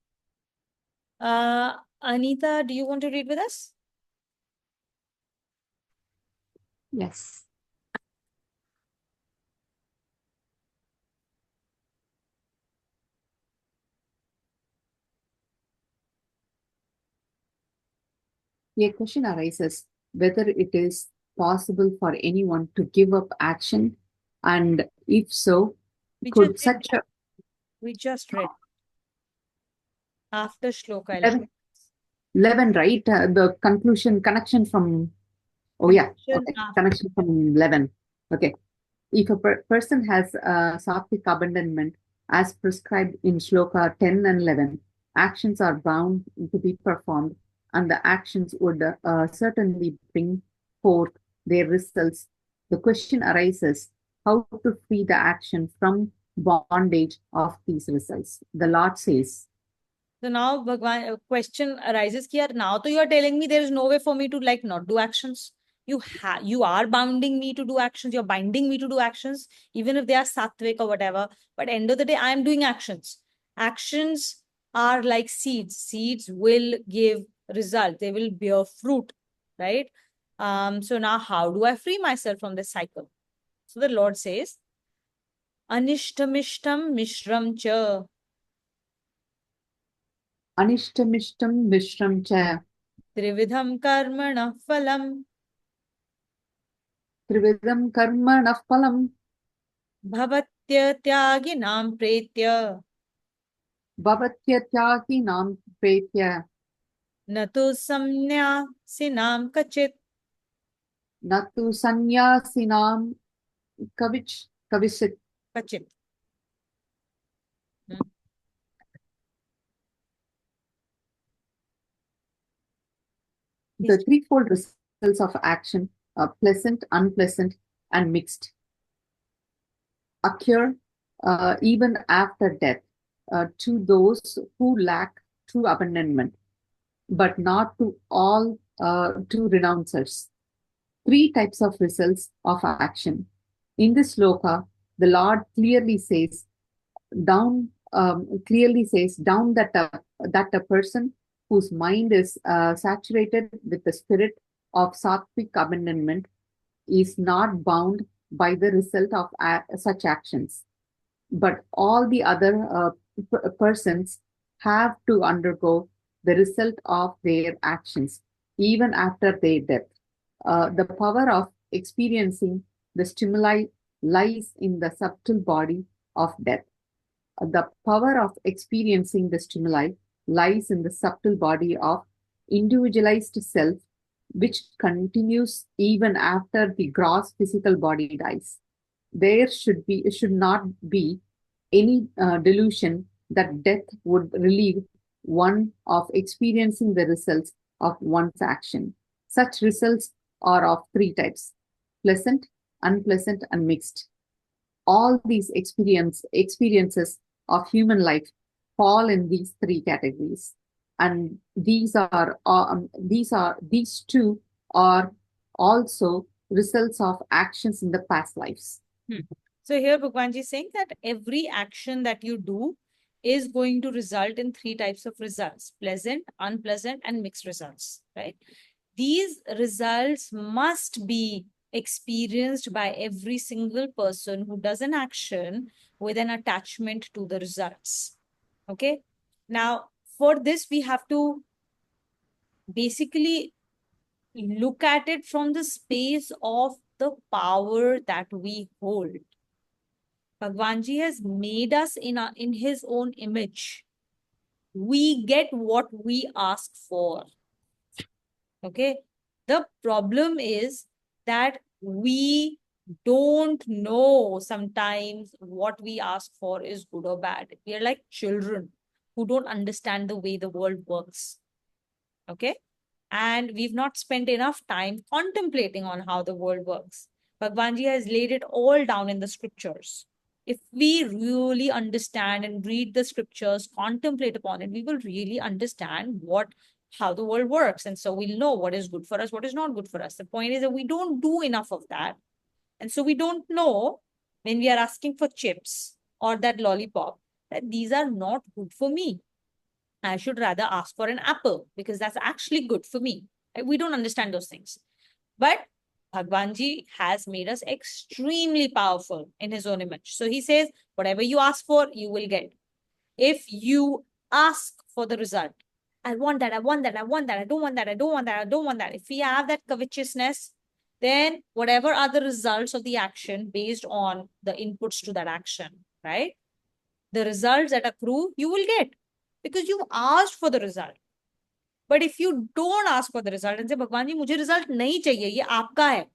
Anita, do you want to read with us? Yes. A question arises whether it is possible for anyone to give up action, and if so, We could just such a We just read after shloka 11, 11, right? The conclusion connection from, oh yeah, Connection okay, after. connection from 11. Okay. If a person has sattvic abandonment as prescribed in shloka 10 and 11, actions are bound to be performed, and the actions would certainly bring forth their results. The question arises how to free the action from bondage of these results. The Lord says, So now Bhagwan, a question arises here. Now to you are telling me there is no way for me to like not do actions. You are bounding me to do actions. You're binding me to do actions, even if they are sattvic or whatever. But end of the day, I am doing actions. Actions are like seeds. Seeds will give result. They will bear fruit, right? So now how do I free myself from this cycle? So the Lord says, Anishtamishtam mishram cha. Anishtamishtam Vishram Cha Trividham karmana phalam Trividam Karma Phalam bhavatya tyaginam pretya Bhavatyatyahi Nam Pretya natu samnyasinam kachit. Natu Sanyasinam Kavisit. Kachit. The threefold results of action, pleasant, unpleasant, and mixed, occur even after death to those who lack true abandonment, but not to all true renouncers. Three types of results of action. In this sloka, the Lord clearly says down that a person whose mind is saturated with the spirit of sattvic abandonment is not bound by the result of such actions, but all the other persons have to undergo the result of their actions even after their death. The power of experiencing the stimuli lies in the subtle body of death. The power of experiencing the stimuli lies in the subtle body of individualized self, which continues even after the gross physical body dies. There should not be any delusion that death would relieve one of experiencing the results of one's action. Such results are of three types: pleasant, unpleasant, and mixed. All these experiences of human life fall in these three categories, and these two are also results of actions in the past lives. So here Bhagwanji is saying that every action that you do is going to result in three types of results: pleasant, unpleasant, and mixed results, right? These results must be experienced by every single person who does an action with an attachment to the results. Okay. Now, for this, we have to basically look at it from the space of the power that we hold. Bhagwanji has made us in his own image. We get what we ask for. Okay. The problem is that we don't know sometimes what we ask for is good or bad. We are like children who don't understand the way the world works. Okay. And we've not spent enough time contemplating on how the world works. Bhagwanji has laid it all down in the scriptures. If we really understand and read the scriptures, contemplate upon it, we will really understand how the world works. And so we'll know what is good for us, what is not good for us. The point is that we don't do enough of that. And so we don't know when we are asking for chips or that lollipop that these are not good for me. I should rather ask for an apple because that's actually good for me. We don't understand those things. But Bhagwan Ji has made us extremely powerful in his own image. So he says, whatever you ask for, you will get. If you ask for the result, I want that, I want that, I want that, I don't want that, I don't want that, I don't want that. If we have that covetousness, then whatever are the results of the action based on the inputs to that action, right? The results that accrue, you will get because you asked for the result. But if you don't ask for the result and say, Bhagwan ji, मुझे result नहीं चाहिए, ये आपका है.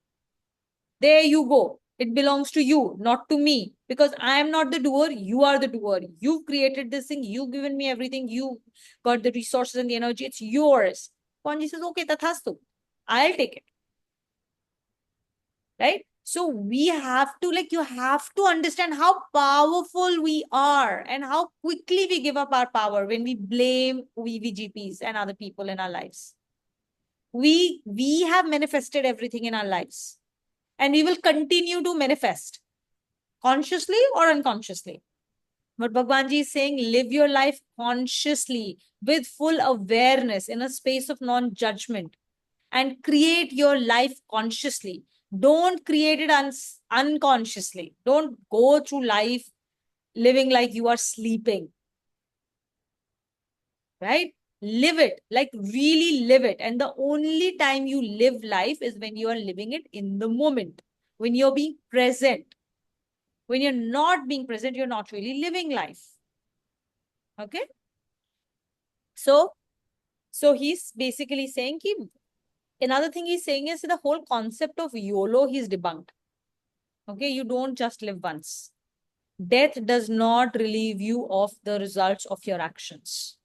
There you go. It belongs to you, not to me. Because I am not the doer, you are the doer. You've created this thing, you've given me everything, you got the resources and the energy, it's yours. Bhagwan ji says, okay, tathastu. I'll take it. Right? So we have to, you have to understand how powerful we are and how quickly we give up our power when we blame VVGPs and other people in our lives. We have manifested everything in our lives and we will continue to manifest consciously or unconsciously. But Bhagwan Ji is saying, live your life consciously with full awareness in a space of non-judgment and create your life consciously. Don't create it unconsciously. Don't go through life living like you are sleeping. Right? Live it, really live it. And the only time you live life is when you are living it in the moment, when you're being present. When you're not being present, you're not really living life. Okay? So he's basically saying another thing he's saying is the whole concept of YOLO he's debunked. Okay, you don't just live once. Death does not relieve you of the results of your actions.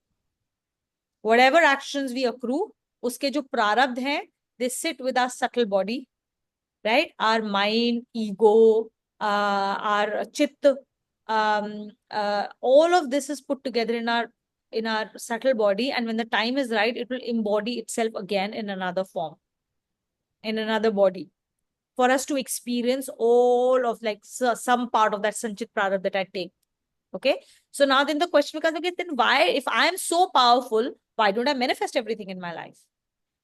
Whatever actions we accrue, uske jo prarabdh hain, they sit with our subtle body, right? Our mind, ego, our chit, all of this is put together in our subtle body, and when the time is right, it will embody itself again in another form, in another body, for us to experience all of some part of that Sanchit Prarabdha that I take. Okay, so now then the question becomes, okay, then why, if I am so powerful, why don't I manifest everything in my life?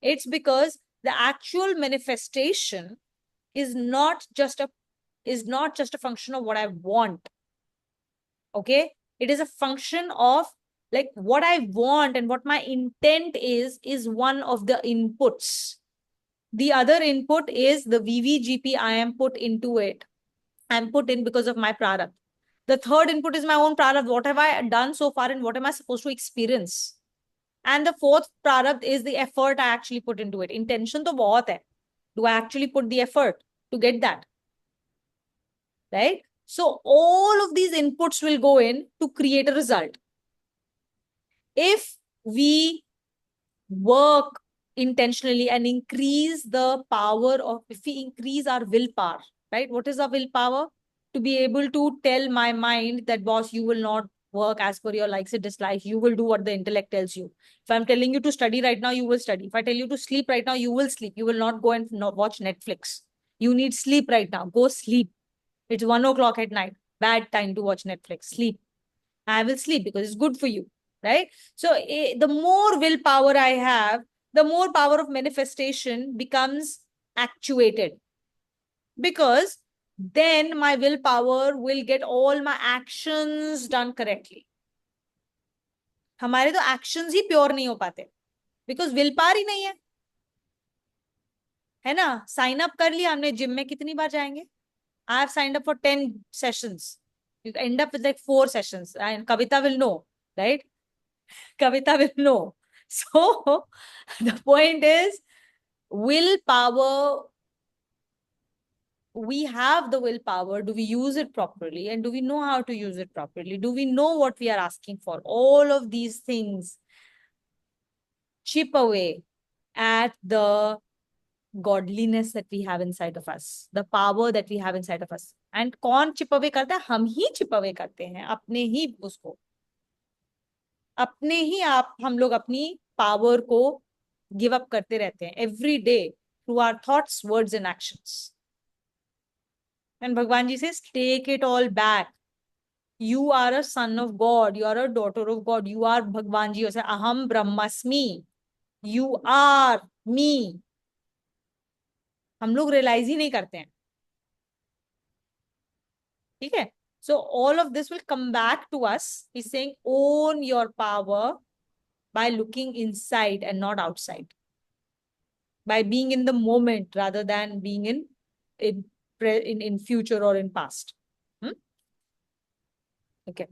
It's because the actual manifestation is not just a function of what I want. Okay, it is a function of what I want, and what my intent is one of the inputs. The other input is the VVGP I am put into it. I'm put in because of my prarabdha. The third input is my own prarabdha. What have I done so far and what am I supposed to experience? And the fourth prarabdha is the effort I actually put into it. Intention to bahut hai. Do I actually put the effort to get that? Right? So all of these inputs will go in to create a result. If we work intentionally and increase the power of, if we increase our willpower, right? What is our willpower? To be able to tell my mind that, boss, you will not work as per your likes and dislikes. You will do what the intellect tells you. If I'm telling you to study right now, you will study. If I tell you to sleep right now, you will sleep. You will not go and watch Netflix. You need sleep right now. Go sleep. It's 1 o'clock at night. Bad time to watch Netflix. Sleep. I will sleep because it's good for you. Right? So the more willpower I have, the more power of manifestation becomes actuated. Because then my willpower will get all my actions done correctly. हमारे तो actions ही pure नहीं हो पाते. Because willpower ही नहीं है ना? Sign up कर लिया हमने, gym में कितनी बार जाएंगे? I have signed up for 10 sessions. You end up with 4 sessions. And Kavita will know, right? Kavita will know. So the point is, willpower, we have the willpower. Do we use it properly? And do we know how to use it properly? Do we know what we are asking for? All of these things chip away at the godliness that we have inside of us, the power that we have inside of us. And कौन chip away करता है? हम ही chip away करते हैं अपने ही उसको. अपने ही हम लोग अपनी पावर को गिव अप करते रहते हैं every day through our thoughts, words and actions. And Bhagwan Ji says, take it all back. You are a son of God. You are a daughter of God. You are Bhagwan ji. Say, Aham Brahmasmi. You are me. हम लोग realize ही नहीं करते हैं. ठीक है? So all of this will come back to us. He's saying, own your power by looking inside and not outside. By being in the moment rather than being in future or in past. Okay.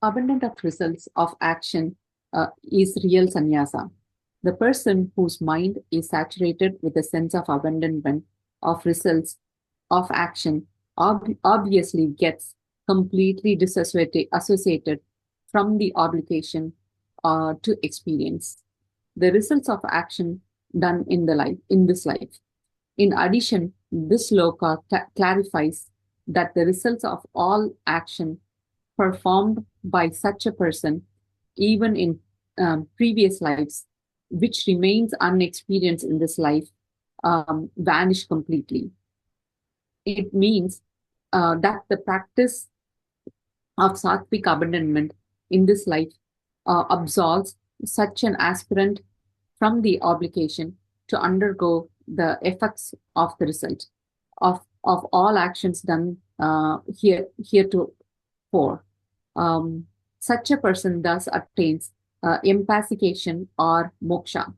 Abundant of results of action is real sannyasa. The person whose mind is saturated with a sense of abandonment of results of action obviously gets completely associated from the obligation to experience the results of action done in this life. In addition, this sloka clarifies that the results of all action performed by such a person, even in previous lives, which remains unexperienced in this life, vanish completely. It means that the practice of sattvic abandonment in this life absolves such an aspirant from the obligation to undergo the effects of the result of all actions done heretofore. Such a person thus attains empacification or moksha.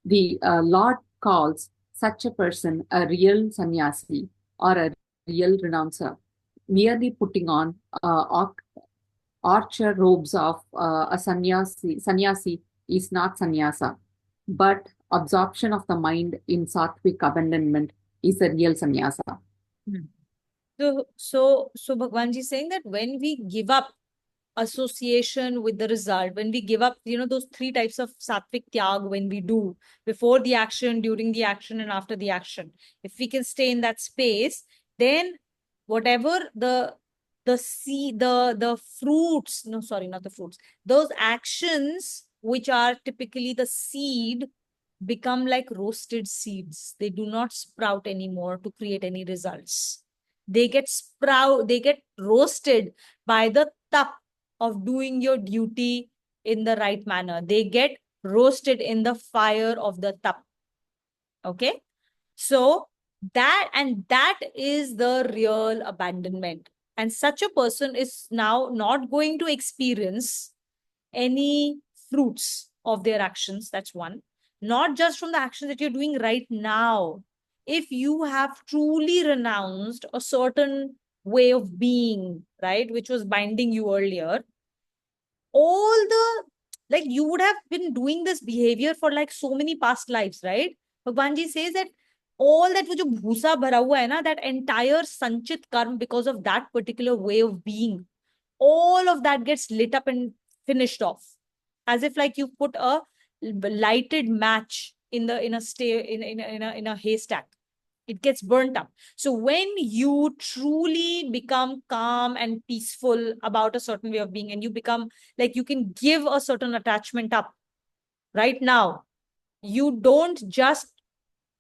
The Lord calls such a person a real sannyasi or a real renouncer, merely putting on archer robes of a sannyasi. Sannyasi is not sannyasa, but absorption of the mind in sattvic abandonment is a real sannyasa. So Bhagwan ji is saying that when we give up association with the result, when we give up, those three types of sattvic tyag, when we do before the action, during the action, and after the action, if we can stay in that space, then whatever the fruits, no, sorry, not the fruits, those actions which are typically the seed become like roasted seeds. They do not sprout anymore to create any results. They get roasted by the tap of doing your duty in the right manner. They get roasted in the fire of the tap. Okay? So that is the real abandonment. And such a person is now not going to experience any fruits of their actions. That's one. Not just from the actions that you're doing right now. If you have truly renounced a certain way of being, right, which was binding you earlier, you would have been doing this behavior for like so many past lives, right? Bhagwan ji says that all that jo bhusa bhara hua hai na, that entire sanchit karma because of that particular way of being, all of that gets lit up and finished off, as if like you put a lighted match in a haystack. It gets burnt up. So when you truly become calm and peaceful about a certain way of being, and you become like you can give a certain attachment up right now, you don't just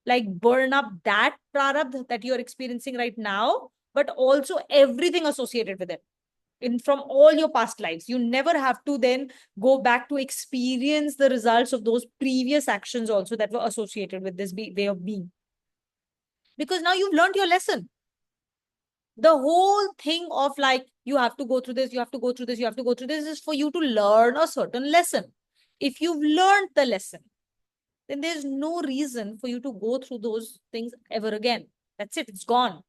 like burn up that prarabdha that you're experiencing right now, but also everything associated with it from all your past lives. You never have to then go back to experience the results of those previous actions also that were associated with this way of being. Because now you've learned your lesson. The whole thing of like, you have to go through this, you have to go through this, you have to go through this is for you to learn a certain lesson. If you've learned the lesson, then there's no reason for you to go through those things ever again. That's it. It's gone.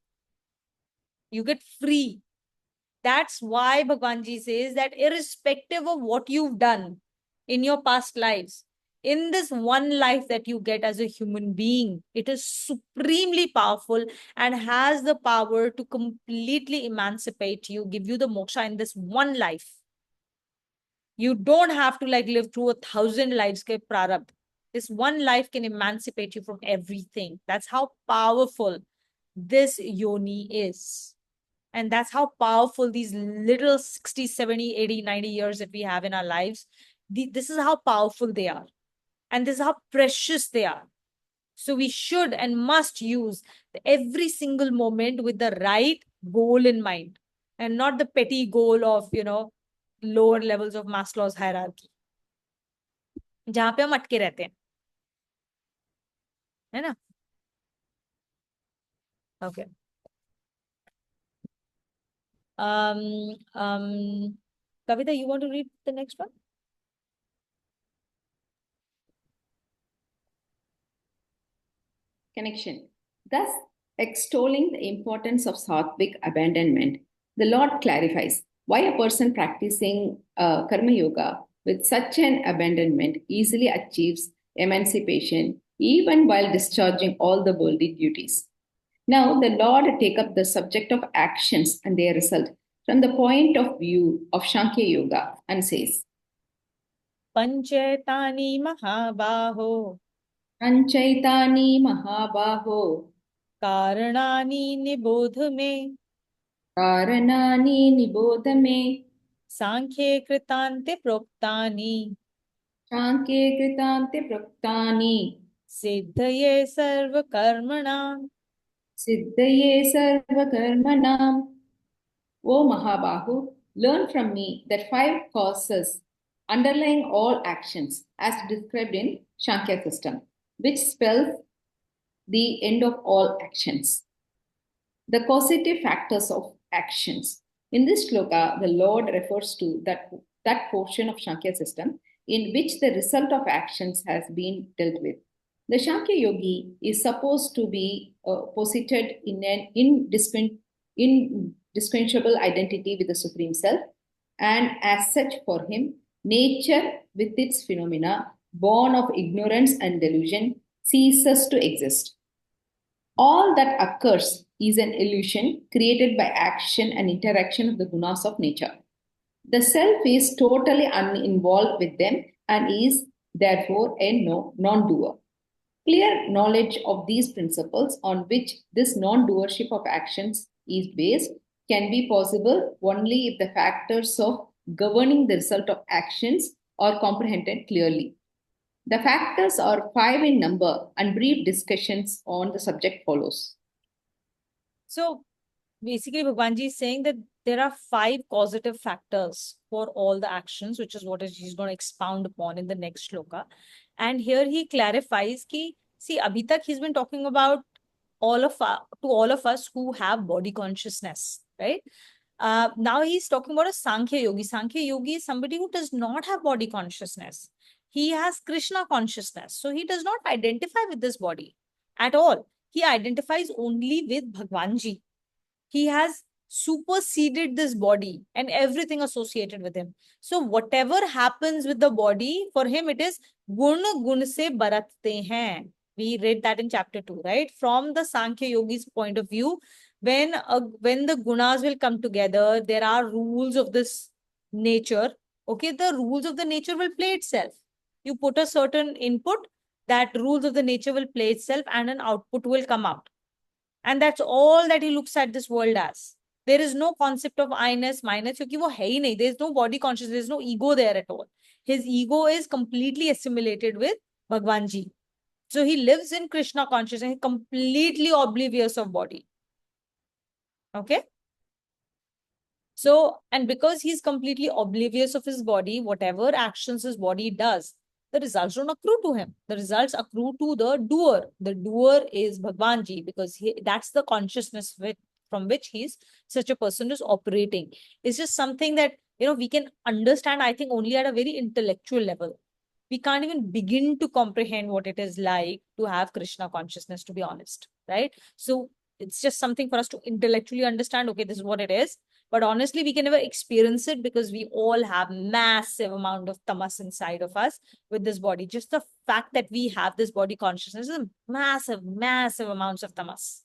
You get free. That's why Bhagwan Ji says that irrespective of what you've done in your past lives, in this one life that you get as a human being, it is supremely powerful and has the power to completely emancipate you, give you the moksha in this one life. You don't have to like live through 1,000 lives ke prarabdha. This one life can emancipate you from everything. That's how powerful this yoni is. And that's how powerful these little 60, 70, 80, 90 years that we have in our lives, this is how powerful they are. And this is how precious they are. So we should and must use every single moment with the right goal in mind and not the petty goal of, lower levels of Maslow's hierarchy, जहाँ पे हम अटके रहते हैं, है ना? Okay. Kavita, you want to read the next one? Connection. Thus, extolling the importance of sattvic abandonment, the Lord clarifies why a person practicing karma yoga with such an abandonment easily achieves emancipation even while discharging all the worldly duties. Now, the Lord take up the subject of actions and their result from the point of view of Sankhya Yoga and says, Panchetani Mahabaho Panchaitani Mahabaho Karanani Nibodh me Karanani Nibodhame Sankhye Kritante Proktani Shankye Kritante Praktani Siddhaye Sarva Karmanam. Siddhaye Sarva Karmanam. O Mahabahu, learn from me that 5 causes underlying all actions as described in Shankya system, which spells the end of all actions. The causative factors of actions. In this shloka, the Lord refers to that portion of Shankya system in which the result of actions has been dealt with. The Shankya yogi is supposed to be posited in an indistinguishable identity with the Supreme Self, and as such, for him, nature with its phenomena, born of ignorance and delusion, ceases to exist. All that occurs is an illusion created by action and interaction of the gunas of nature. The self is totally uninvolved with them and is therefore a non-doer. Clear knowledge of these principles on which this non-doership of actions is based can be possible only if the factors of governing the result of actions are comprehended clearly. The factors are 5 in number and brief discussions on the subject follows. So basically, Bhagwanji is saying that there are 5 causative factors for all the actions, which is what he's going to expound upon in the next shloka. And here he clarifies ki, see, abhi tak he's been talking about all of us who have body consciousness, right? Now he's talking about a Sankhya yogi. Sankhya yogi is somebody who does not have body consciousness. He has Krishna consciousness. So he does not identify with this body at all. He identifies only with Bhagwanji. He has superseded this body and everything associated with him. So whatever happens with the body, for him it is gun se baratte hain. We read that in chapter 2, right? From the Sankhya yogi's point of view, when the gunas will come together, there are rules of this nature. Okay, the rules of the nature will play itself. You put a certain input, that rules of the nature will play itself and an output will come out. And that's all that he looks at this world as. There is no concept of I-ness, minus, because wo hai hi nahi. There's no body consciousness, there's no ego there at all. His ego is completely assimilated with Bhagwanji. So he lives in Krishna consciousness, completely oblivious of body. Okay? So, and because he's completely oblivious of his body, whatever actions his body does, the results don't accrue to him. The results accrue to the doer. The doer is Bhagwanji, because that's the consciousness from which such a person is operating. It's just something that, we can understand, I think, only at a very intellectual level. We can't even begin to comprehend what it is like to have Krishna consciousness, to be honest, right? So it's just something for us to intellectually understand, okay, this is what it is. But honestly, we can never experience it because we all have massive amount of tamas inside of us with this body. Just the fact that we have this body consciousness is massive, massive amounts of tamas.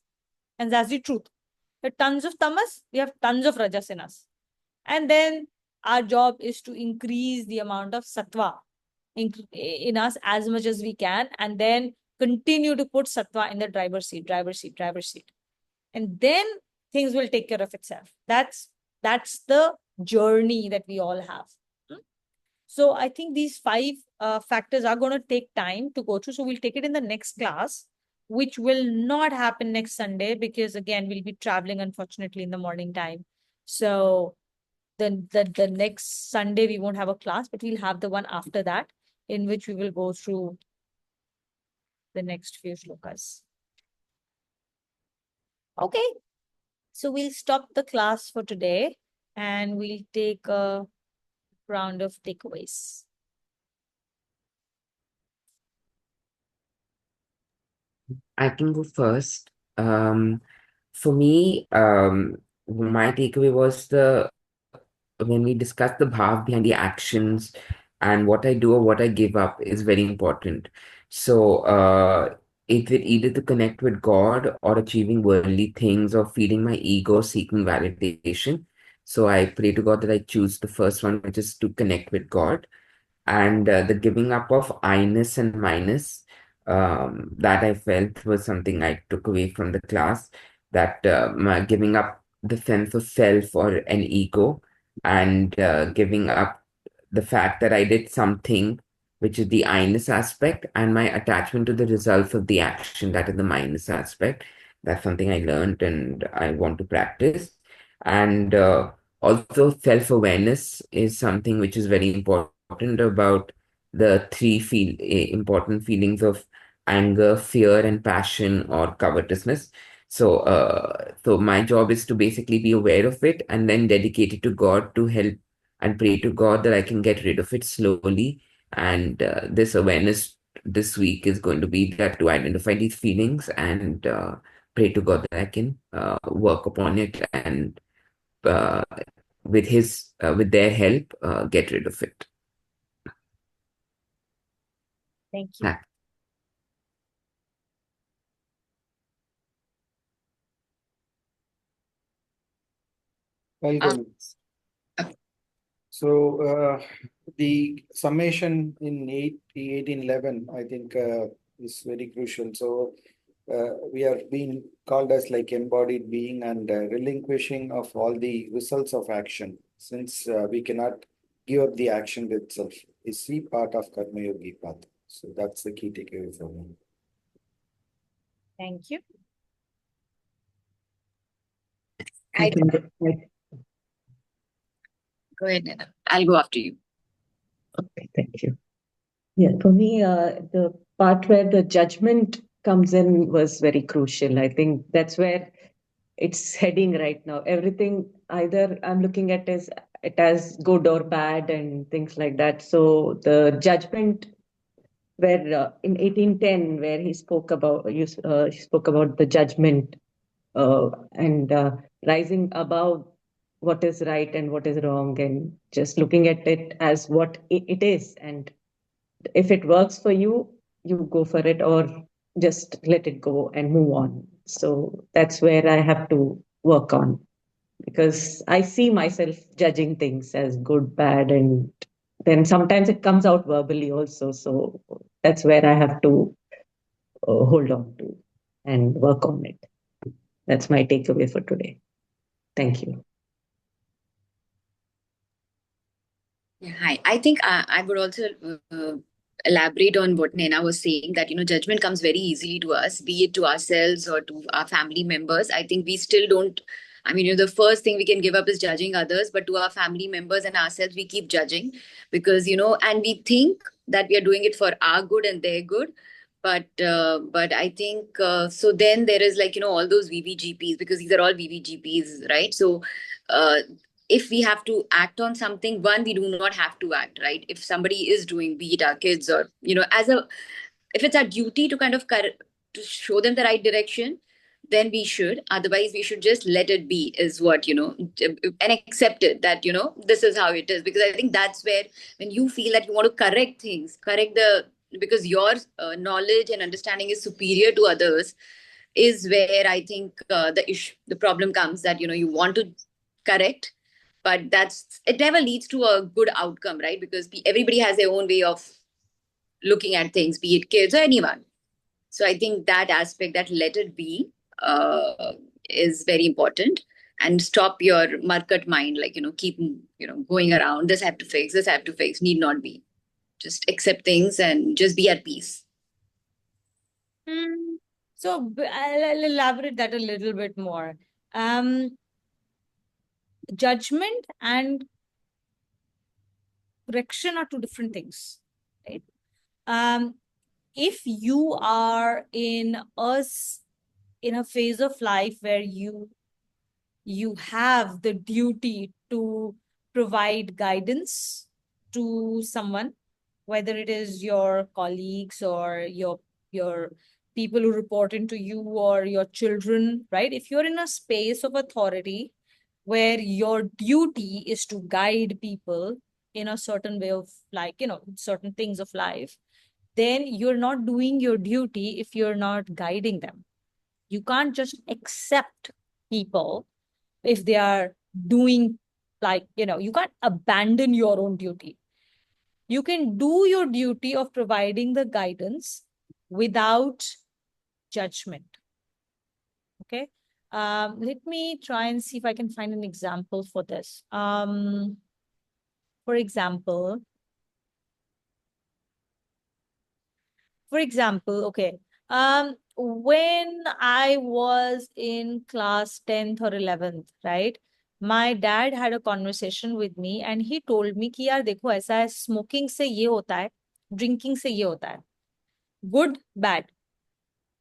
And that's the truth. There are tons of tamas, we have tons of rajas in us. And then our job is to increase the amount of sattva in us as much as we can, and then continue to put sattva in the driver's seat. And then things will take care of itself. That's the journey that we all have. So I think these 5 factors are going to take time to go through. So we'll take it in the next class. which will not happen next Sunday because again we'll be traveling unfortunately in the morning time. So the next Sunday we won't have a class, but we'll have the one after that in which we will go through the next few shlokas. Okay, so we'll stop the class for today and we'll take a round of takeaways. I can go first. For me, my takeaway was when we discussed the bhav behind the actions and what I do or what I give up is very important. So, is it either to connect with God or achieving worldly things or feeding my ego, seeking validation? So I pray to God that I choose the first one, which is to connect with God. And the giving up of I-ness and minus, that I felt was something I took away from the class, that my giving up the sense of self or an ego, and giving up the fact that I did something, which is the I-ness aspect, and my attachment to the results of the action, that is the minus aspect. That's something I learned and I want to practice. And also, self-awareness is something which is very important about the important feelings of anger, fear, and passion or covetousness. So my job is to basically be aware of it and then dedicate it to God to help and pray to God that I can get rid of it slowly. And this awareness this week is going to be that to identify these feelings and pray to God that I can work upon it and uh, with their help get rid of it. Thank you. Thanks. I'll go next. So the summation in 1811, I think, is very crucial. So we are being called as like embodied being and relinquishing of all the results of action, since we cannot give up the action itself, is the part of Karma Yogi path. So that's the key takeaway for me. Thank you. I can Go ahead, Nina. I'll go after you. Okay, thank you. Yeah, for me, the part where the judgment comes in was very crucial. I think that's where it's heading right now. Everything either I'm looking at is it as good or bad and things like that. So the judgment where in 1810, where he spoke about the judgment and rising above what is right and what is wrong, and just looking at it as what it is, and if it works for you, you go for it, or just let it go and move on. So that's where I have to work on, because I see myself judging things as good, bad, and then sometimes it comes out verbally also. So that's where I have to hold on to and work on it. That's my takeaway for today. Thank you. Yeah, hi. I think I would also elaborate on what Nena was saying, that, judgment comes very easily to us, be it to ourselves or to our family members. I think we still don't, the first thing we can give up is judging others, but to our family members and ourselves, we keep judging because, and we think that we are doing it for our good and their good. But I think, so then there is all those VVGPs, because these are all VVGPs, right? So, if we have to act on something, one, we do not have to act, right? If somebody is doing, be it our kids or, if it's our duty to kind of to show them the right direction, then we should. Otherwise, we should just let it be, is what, and accept it that, this is how it is. Because I think that's where, when you feel that you want to correct things, because your knowledge and understanding is superior to others, is where I think the problem comes, that, you want to correct, but it never leads to a good outcome, right? Because everybody has their own way of looking at things, be it kids or anyone. So I think that aspect, that let it be, is very important. And stop your market mind, keep going around, this I have to fix, need not be. Just accept things and just be at peace. So I'll elaborate that a little bit more. Judgment and correction are two different things, right? If you are in a phase of life where you have the duty to provide guidance to someone, whether it is your colleagues or your people who report into you or your children, right? If you're in a space of authority where your duty is to guide people in a certain way of, like, certain things of life, then you're not doing your duty if you're not guiding them. You can't just accept people if they are doing, like, you can't abandon your own duty. You can do your duty of providing the guidance without judgment. Okay. Let me try and see if I can find an example for this. For example, okay. When I was in class 10th or 11th, right? My dad had a conversation with me and he told me कि यार देखो ऐसा है, smoking से ये होता है, drinking से ये होता है. Good, bad.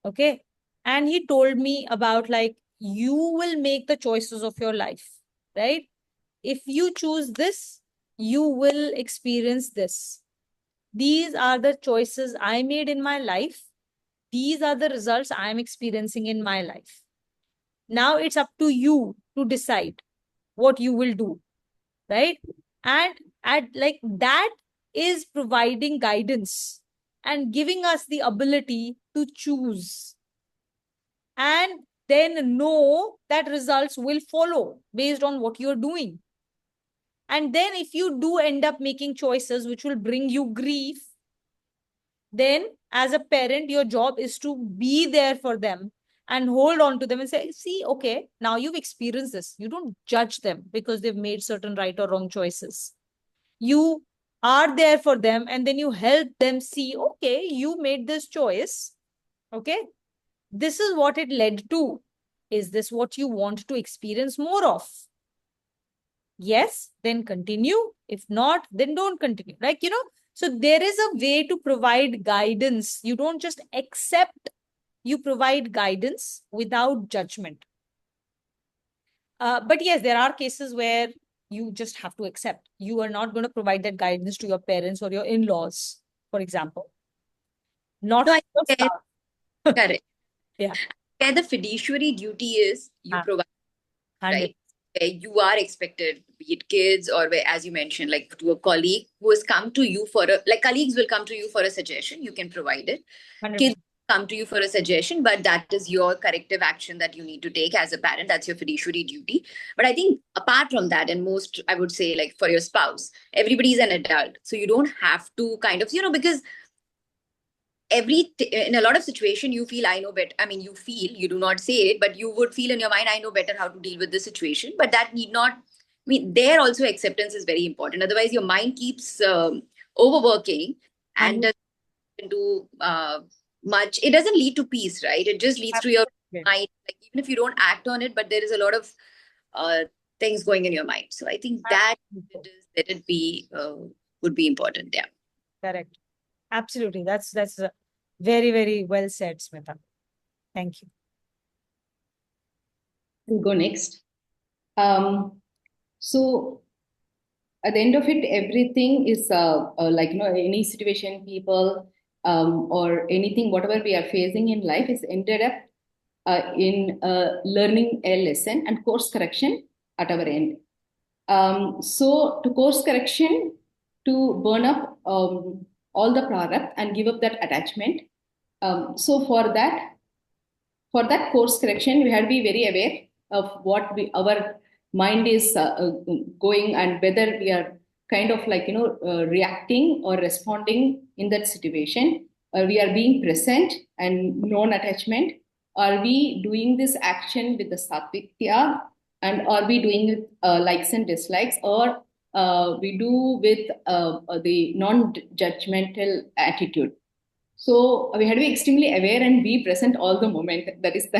Okay. And he told me about, like, you will make the choices of your life, right? If you choose this, you will experience this. These are the choices I made in my life. These are the results I am experiencing in my life. Now it's up to you to decide what you will do, right? And like that is providing guidance and giving us the ability to choose, and then know that results will follow based on what you're doing. And then if you do end up making choices which will bring you grief, then as a parent, your job is to be there for them and hold on to them and say, see, okay, now you've experienced this. You don't judge them because they've made certain right or wrong choices. You are there for them and then you help them see, okay, you made this choice. Okay, this is what it led to. Is this what you want to experience more of? Yes, then continue. If not, then don't continue. Like, so there is a way to provide guidance. You don't just accept, you provide guidance without judgment. But yes, there are cases where you just have to accept. You are not going to provide that guidance to your parents or your in-laws, for example. Not No, I your get spouse. correct. Yeah. Where the fiduciary duty is, you provide, 100%. right? Where you are expected, be it kids or where, as you mentioned, like to a colleague who has come to you for like colleagues will come to you for a suggestion, you can provide it. 100%. Kids come to you for a suggestion, but that is your corrective action that you need to take as a parent. That's your fiduciary duty. But I think apart from that, and most, I would say, like for your spouse, everybody's an adult. So you don't have to kind of, because in a lot of situation you feel I know better. I mean, you do not say it, but you would feel in your mind I know better how to deal with the situation. But that need not, I mean, there also acceptance is very important. Otherwise your mind keeps overworking and doesn't do much. It doesn't lead to peace, right? It just leads to your mind, like, even if you don't act on it, but there is a lot of things going in your mind. So I think that let it be would be important. Yeah, correct. Absolutely. That's very, very well said, Smita. Thank you. We'll go next. So at the end of it, everything is like, any situation, people, or anything, whatever we are facing in life is ended up in learning a lesson and course correction at our end. So to course correction, to burn up all the product and give up that attachment. So for that course correction, we have to be very aware of what our mind is going, and whether we are kind of like, reacting or responding in that situation. We are being present and non-attachment. Are we doing this action with the sattvic tyag, and are we doing with likes and dislikes, or we do with the non-judgmental attitude? So we had to be extremely aware and be present all the moment. That is the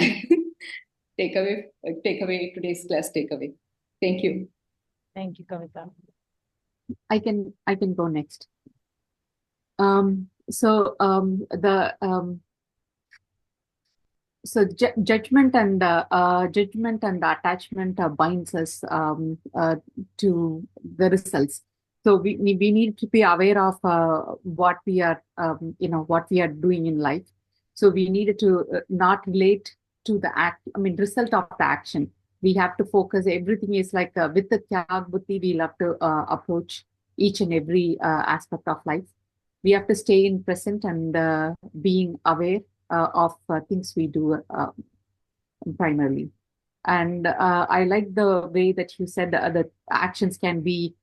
takeaway, today's class takeaway. Thank you. Thank you, Kavita. I can go next. So judgment and attachment binds us to the results. So we need to be aware of what we are what we are doing in life. So we needed to not relate to the result of the action. We have to focus. Everything is like with the Tyag Buddhi, we'll have to approach each and every aspect of life. We have to stay in present and being aware of things we do primarily. And I like the way that you said the actions can be,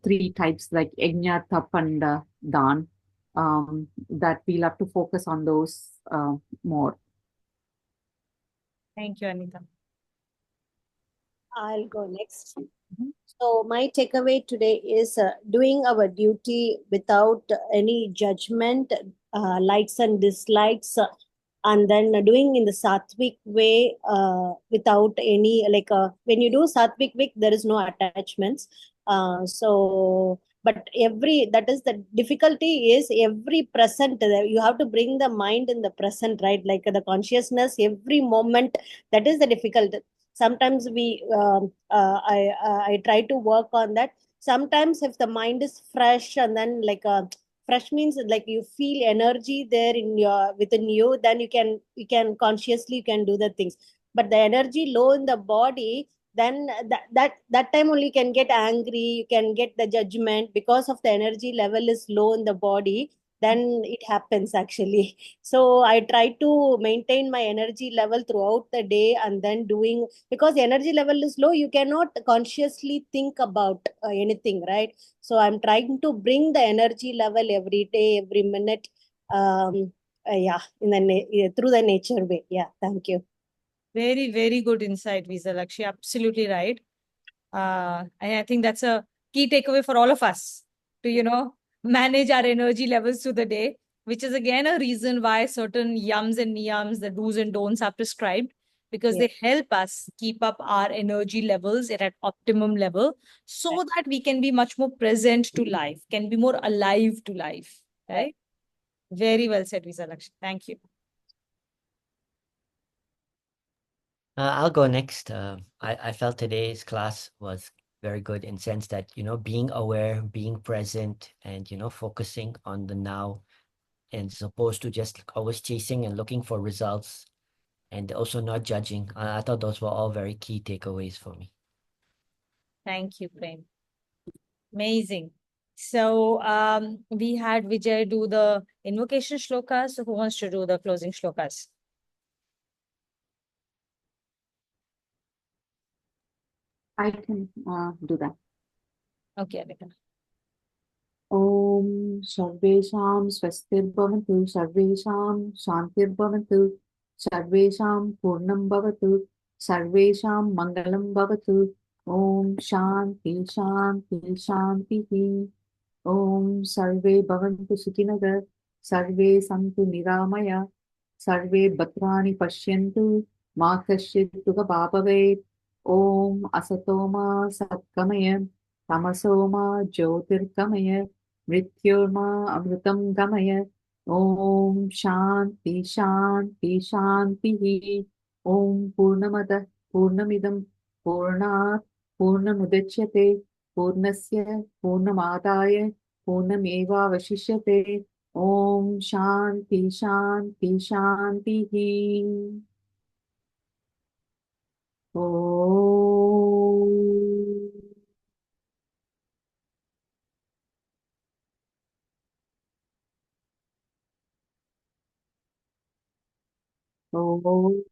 three types like Yajna, Tap, and Dan. That we'll have to focus on those more. Thank you, Anita. I'll go next. So my takeaway today is doing our duty without any judgment, likes and dislikes, and then doing in the sattvic way without any when you do sattvic way, there is no attachments. But that is the difficulty is every present. You have to bring the mind in the present, right? Like the consciousness, every moment. That is the difficult. Sometimes I try to work on that. Sometimes if the mind is fresh and then fresh means like you feel energy there within you, then you can consciously you can do the things. But the energy low in the body, then that time only you can get angry, you can get the judgment because of the energy level is low in the body. Then it happens actually. So I try to maintain my energy level throughout the day, and then doing, because the energy level is low, you cannot consciously think about anything, right? So I'm trying to bring the energy level every day, every minute. Yeah, through the nature way. Yeah, thank you. Very, very good insight, Visalakshi. Absolutely right. And I think that's a key takeaway for all of us to, manage our energy levels through the day, which is again a reason why certain yams and niyams, the do's and don'ts are prescribed, because they help us keep up our energy levels at an optimum level so that we can be much more present to life, can be more alive to life, right? Very well said, Visalakshi. Thank you. I'll go next. I felt today's class was very good in sense that, being aware, being present, and, focusing on the now, and as opposed to just always chasing and looking for results, and also not judging. I thought those were all very key takeaways for me. Thank you, Prem. Amazing. So we had Vijay do the invocation shlokas. So who wants to do the closing shlokas? I can do that. Okay, Adhika. Om Sarvesham Swastirбhavatu Sarvesham Shantirbhavatu Sarvesham Purnam Bhavatu Sarvesham Mangalam Bhavatu Om Shanti Shanti Shanti Om Sarve Bhavantu Sukhinagar Sarve Santu Niramaya Sarve Bhadrani Pashyantu Ma Kasyit Dukha Bhavavet Om Asatoma Satkamaya Tamasoma Jyotirgamaya Mrityurma Amritam Gamaya Om Shanti Shanti Shanti Om Purnamada Purnamidam Purnat Purnamudachyate Purnasya Purnamadaya Purnamevavashishyate Om Shanti Shanti Shanti Om Om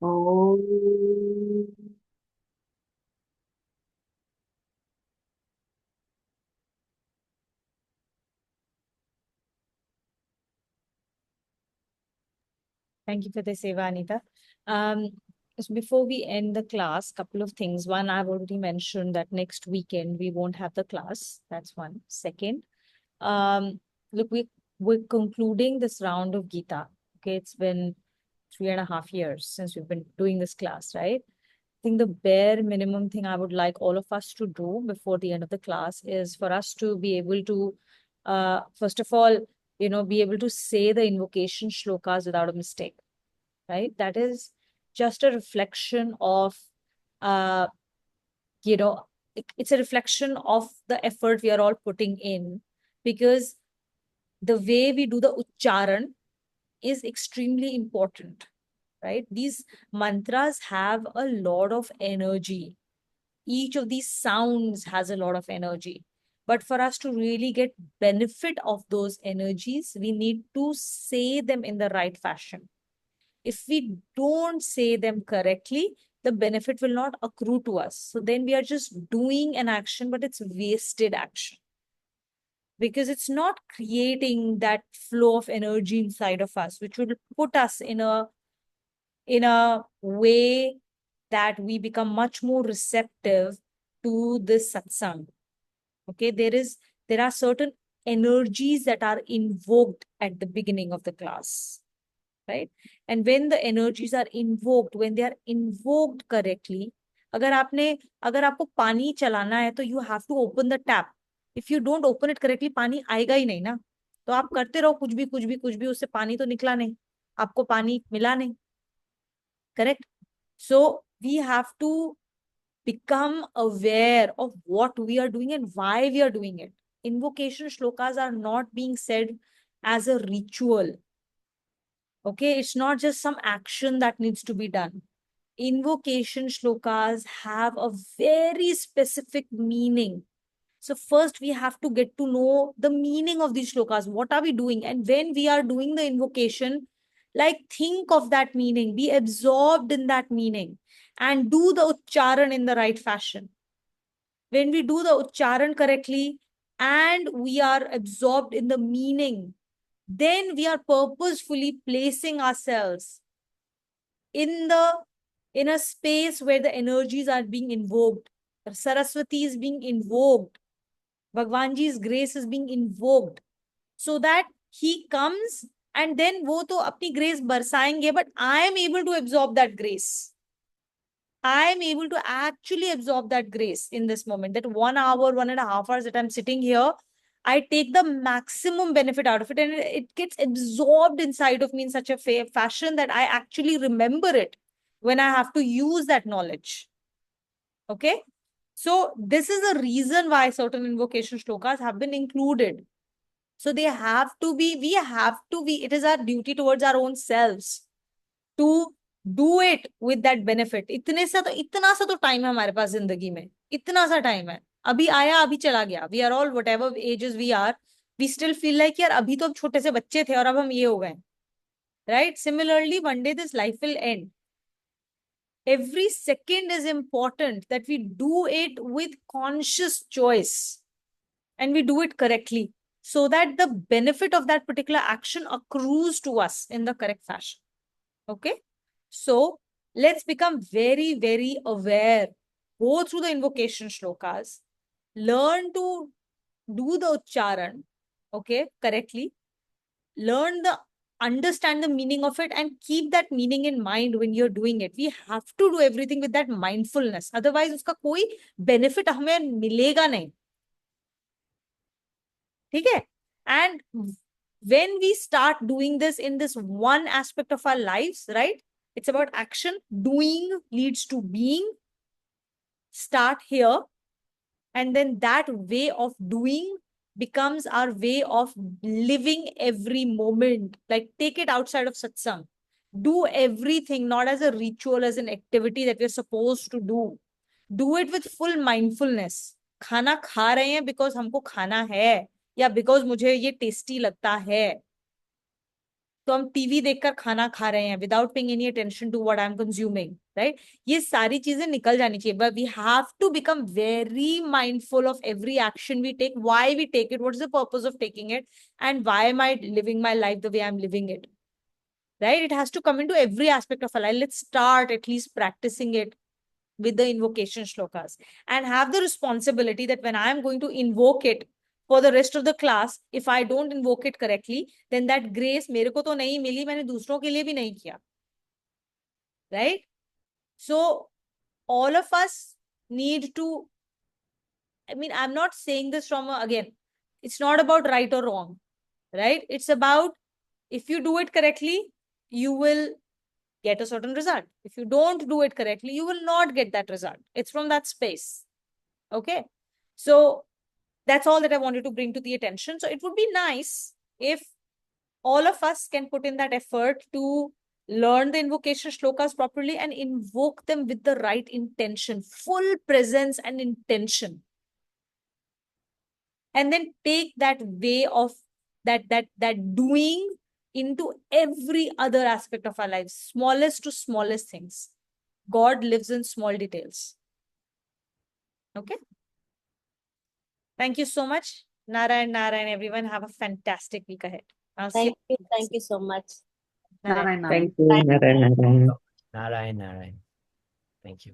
Om Thank you for the seva, Anita. So before we end the class, couple of things. One, I've already mentioned that next weekend we won't have the class. That's one. Second, look, we're concluding this round of Gita. Okay, it's been 3.5 years since we've been doing this class, right? I think the bare minimum thing I would like all of us to do before the end of the class is for us to be able to, first of all, be able to say the invocation shlokas without a mistake, right? That is just a reflection of, it's a reflection of the effort we are all putting in, because the way we do the uchcharan is extremely important, right? These mantras have a lot of energy. Each of these sounds has a lot of energy. But for us to really get benefit of those energies, we need to say them in the right fashion. If we don't say them correctly, the benefit will not accrue to us. So then we are just doing an action, but it's wasted action, because it's not creating that flow of energy inside of us, which will put us in a way that we become much more receptive to this satsang. Okay, there are certain energies that are invoked at the beginning of the class, right? And when the energies are invoked, when they are invoked correctly, अगर आपको पानी चलाना है तो you have to open the tap. If you don't open it correctly, पानी आएगा ही नहीं ना. तो आप करते रहो कुछ भी, उससे पानी तो निकला नहीं, आपको पानी मिला नहीं. Correct? So we have to become aware of what we are doing and why we are doing it. Invocation shlokas are not being said as a ritual. Okay, it's not just some action that needs to be done. Invocation shlokas have a very specific meaning. So first we have to get to know the meaning of these shlokas. What are we doing? And when we are doing the invocation, like think of that meaning, be absorbed in that meaning, and do the uchcharan in the right fashion. When we do the uchcharan correctly and we are absorbed in the meaning, then we are purposefully placing ourselves in a space where the energies are being invoked. Saraswati is being invoked. Bhagwanji's grace is being invoked, so that he comes and then wo to apni grace barsayenge, but I am able to absorb that grace. I am able to actually absorb that grace in this moment. That 1 hour, 1.5 hours that I'm sitting here, I take the maximum benefit out of it, and it gets absorbed inside of me in such a fashion that I actually remember it when I have to use that knowledge. Okay? So this is the reason why certain invocation shlokas have been included. So they have to be, it is our duty towards our own selves to do it with that benefit. इतना सा तो time है हमारे पास जिंदगी में, इतना सा time है. अभी आया अभी चला गया. We are all whatever ages we are, we still feel like यार अभी तो हम छोटे से बच्चे थे और अब हम ये हो गए. Right? Similarly, one day this life will end. Every second is important, that we do it with conscious choice and we do it correctly, so that the benefit of that particular action accrues to us in the correct fashion. Okay? So let's become very, very aware. Go through the invocation shlokas. Learn to do the uchcharan, okay, correctly. Understand the meaning of it and keep that meaning in mind when you're doing it. We have to do everything with that mindfulness. Otherwise, uska koi benefit हमें मिलेगा नहीं. ठीक है? And when we start doing this in this one aspect of our lives, right? It's about action. Doing leads to being. Start here. And then that way of doing becomes our way of living every moment. Like take it outside of satsang. Do everything not as a ritual, as an activity that we're supposed to do. Do it with full mindfulness. खाना खा रहे हैं because हमको खाना है, या because मुझे ये tasty लगता है. तो हम टीवी देखकर खाना खा रहे हैं without paying any attention to what I'm consuming, right? ये सारी चीजें निकल जानी चाहिए. But we have to become very mindful of every action we take, why we take it, what is the purpose of taking it, and why am I living my life the way I'm living it. right? It has to come into every aspect of our life. Let's start at least practicing it with the invocation shlokas and have the responsibility that when I am going to invoke it for the rest of the class, if I don't invoke it correctly, then that grace मेरे को तो नहीं मिली, मैंने दूसरों के लिए भी नहीं किया, right? So all of us need to, I mean, I'm not saying this from again, it's not about right or wrong, right? It's about if you do it correctly, you will get a certain result. If you don't do it correctly, you will not get that result. It's from that space. Okay. So that's all that I wanted to bring to the attention. So it would be nice if all of us can put in that effort to learn the invocation shlokas properly and invoke them with the right intention, full presence and intention. And then take that way of that doing into every other aspect of our lives, smallest to smallest things. God lives in small details. Okay. Thank you so much. Narayan, everyone. Have a fantastic week ahead. I'll see you. Thank you so much. Narayan. Narayan. Thank you, Narayan. Narayan. Thank you.